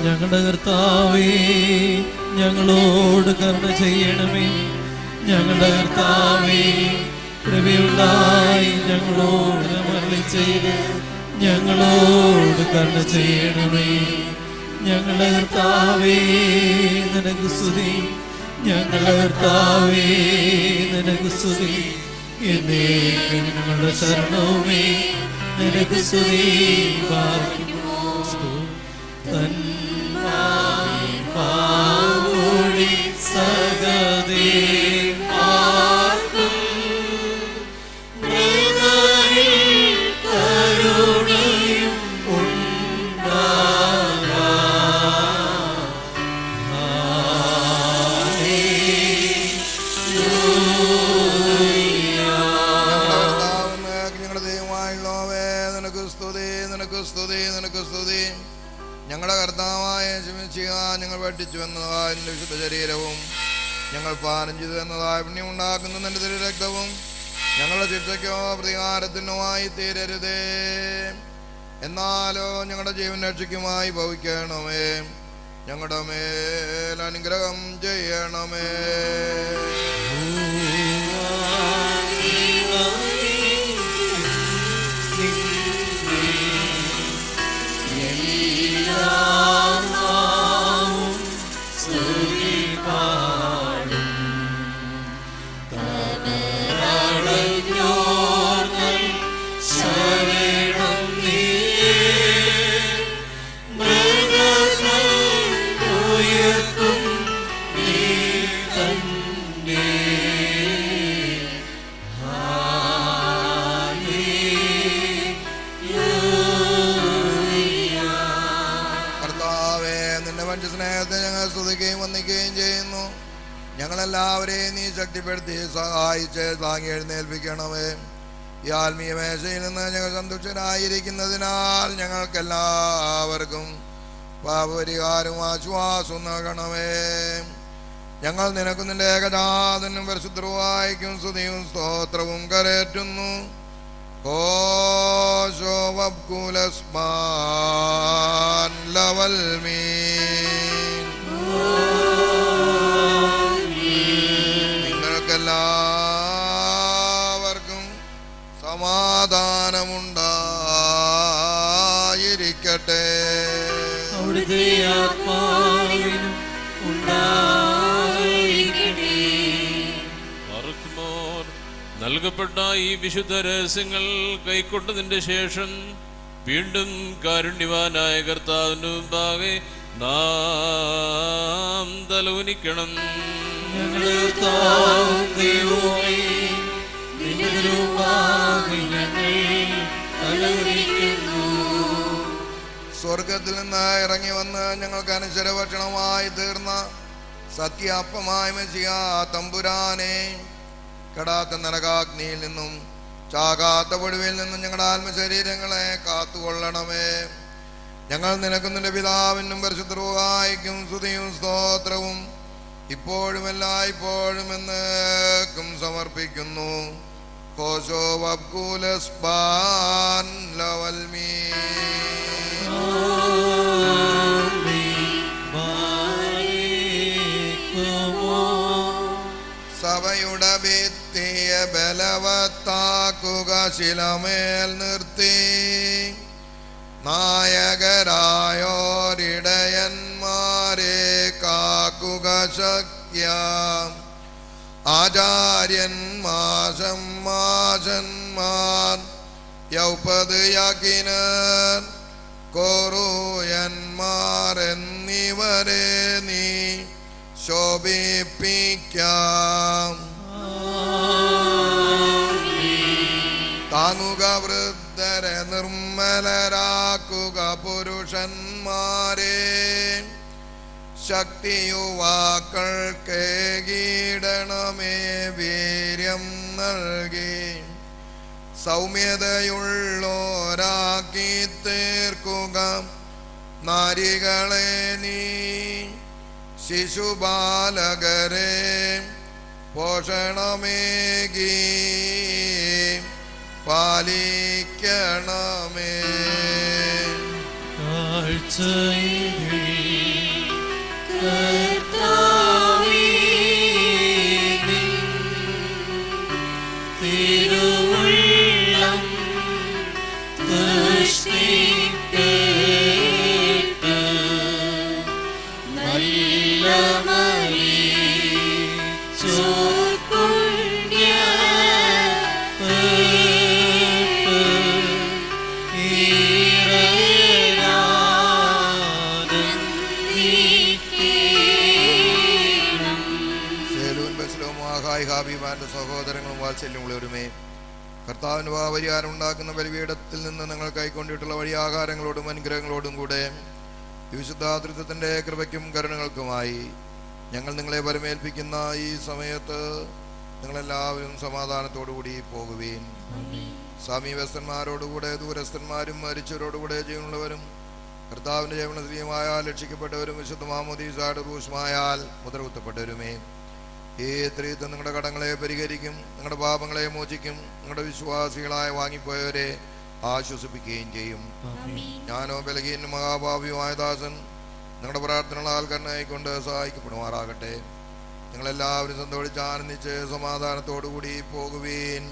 ഞങ്ങളുടെ കർത്താവേ, ഞങ്ങളോട് കരുണ ചെയ്യണമേ. ഞങ്ങളുടെ കർത്താവേ, കൃപയുണ്ടായി ഞങ്ങളോട് അരുളി ചെയ്ത് ഞങ്ങളോട് കരുണ ചെയ്യണമേ. ഞങ്ങളുടെ കർത്താവേ, നിനക്ക് സ്തുതി. ഞങ്ങളുടെ കർത്താവേ, നിനക്ക് സ്തുതി. എന്നേക്കും ഞങ്ങളുടെ ശരണവുമേ, നിനക്ക് സ്തുതി. സകദേ ഞങ്ങളുടെ കർത്താവായ ഞങ്ങൾ പഠിച്ചു എന്നതായ നിന്റെ വിശുദ്ധ ശരീരവും ഞങ്ങൾ പാനം ചെയ്തു എന്നതായ പുണ്യം ഉണ്ടാക്കുന്ന നിന്റെ തിരു രക്തവും ഞങ്ങളുടെ ശിക്ഷയ്ക്കോ പ്രതികാരത്തിനുമായി തീരരുതേ. എന്നാലോ ഞങ്ങളുടെ ജീവൻ രക്ഷയ്ക്കുമായി ഭവിക്കണമേ. ഞങ്ങളുടെ മേൽ അനുഗ്രഹം ചെയ്യണമേ. സ്നേഹത്തെ ഞങ്ങൾ സ്തുതിക്കുകയും വന്ദിക്കുകയും ചെയ്യുന്നു. ഞങ്ങളെല്ലാവരെയും നീ ശക്തിപ്പെടുത്തി സഹായിച്ച് താങ്ങി എഴുന്നേൽപ്പിക്കണമേ. ഈ ആത്മീയ മേശയിൽ നിന്ന് ഞങ്ങൾ സന്തുഷ്ടരായിരിക്കുന്നതിനാൽ ഞങ്ങൾക്കെല്ലാവർക്കും പാപപരിഹാരവും ആശ്വാസവും നൽകണമേ. ഞങ്ങൾ നിനക്കും നിന്റെ ഏകജാതനും പരിശുദ്ധവായിക്കും സ്തുതിയും സ്തോത്രവും കരേറ്റുന്നു. നിങ്ങൾക്കെല്ലാവർക്കും സമാധാനമുണ്ടായിരിക്കട്ടെ. അവിടുത്തെ ആത്മാവിനും ഉണ്ടായിരിക്കട്ടെ. നൽകപ്പെട്ട ഈ വിശുദ്ധ രഹസ്യങ്ങൾ കൈക്കൊണ്ടതിന്റെ ശേഷം വീണ്ടും കാരുണ്യവാനായ കർത്താവിന് മുമ്പാകെ നാം തലകുനിക്കണം. സ്വർഗത്തിൽ നിന്ന് ഇറങ്ങി വന്ന് ഞങ്ങൾക്ക് അനശ്വരഭക്ഷണമായി തീർന്ന സത്യാപ്പമായ മെസ്സിയാ തമ്പുരാനെ, കെടാത്ത നരകാഗ്നിയിൽ നിന്നും ചാകാത്ത ഒടുവിൽ നിന്നും ഞങ്ങളുടെ ആത്മശരീരങ്ങളെ കാത്തുകൊള്ളണമേ. ഞങ്ങൾ നിനക്കും നിന്റെ പിതാവിനും പരിശുദ്ധവായിക്കും സ്തുതിയും സ്തോത്രവും ഇപ്പോഴും എല്ലായ്പ്പോഴും എന്നേക്കും സമർപ്പിക്കുന്നു. കോശോ വബ്കൂലസ്ബാൻ ലവൽമീ. സഭയുടെ ഭിത്തിയ ബലവത്താക്കുക, ശിലമേൽ നിർത്തി നായകരായോരിടയന്മാരെ കാക്കുക ശക്യ. ആചാര്യന്മാർ യൗപത് യാകിനർ കോറൂയന്മാർ എന്നിവരെ നീ ശോഭിപ്പിക്കാം. താങ്ങുക വൃദ്ധരെ, നിർമ്മലരാക്കുക പുരുഷന്മാരെ. ശക്തി യുവാക്കൾക്കേകിടണമേ വീര്യം നൽകി. സൗമ്യതയുള്ളോരാക്കി തീർക്കുക നാരികളെ നീ ശിശുബാലകരെ പോഷണമേകി പാലിക്കണമേ. തിരുവുള്ളം ദൃഷ്ടിപ്പേട്ട് നല്ല സഹോദരങ്ങളും വാത്സല്യമുള്ളവരുമേ, കർത്താവിന് പരിഹാരം ഉണ്ടാക്കുന്ന ബലിപീഠത്തിൽ നിന്ന് നിങ്ങൾ കൈക്കൊണ്ടിട്ടുള്ള വഴിയാഹാരങ്ങളോടും അനുഗ്രഹങ്ങളോടും കൂടെ വിശുദ്ധാതൃത്വത്തിൻ്റെ കൃപയ്ക്കും കരുണകൾക്കുമായി ഞങ്ങൾ നിങ്ങളെ വരമേൽപ്പിക്കുന്ന ഈ സമയത്ത് നിങ്ങളെല്ലാവരും സമാധാനത്തോടുകൂടി പോകുവീൻ. സമീപസ്ഥന്മാരോടുകൂടെ ദൂരസ്ഥന്മാരും മരിച്ചവരോടുകൂടെ ജീവനുള്ളവരും കർത്താവിൻ്റെ ജീവനശ്രീയമായാൽ രക്ഷിക്കപ്പെട്ടവരും വിശുദ്ധ മാമോദീസയുടെ റൂഷ്മായാൽ മുദ്രകുത്തപ്പെട്ടവരുമേ, ഈ ത്രിത്വം നിങ്ങളുടെ കടങ്ങളെ പരിഹരിക്കും, നിങ്ങളുടെ പാപങ്ങളെ മോചിക്കും, നിങ്ങളുടെ വിശ്വാസികളായ വാങ്ങിപ്പോയവരെ ആശ്വസിപ്പിക്കുകയും ചെയ്യും. ഞാനോ ബലഹീനും മഹാഭാവിയുമായ ദാസൻ നിങ്ങളുടെ പ്രാർത്ഥനകളാൽ കരുണയായിക്കൊണ്ട് സഹായിക്കപ്പെടുമാറാകട്ടെ. നിങ്ങളെല്ലാവരും സന്തോഷിച്ച് ആനന്ദിച്ച് സമാധാനത്തോടുകൂടി പോകുവീൻ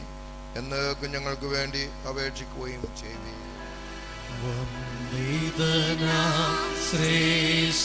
എന്ന് കുഞ്ഞുങ്ങൾക്ക് വേണ്ടി അപേക്ഷിക്കുകയും ചെയ്യുവീൻ. ശ്രേഷ്ഠാചാര്യ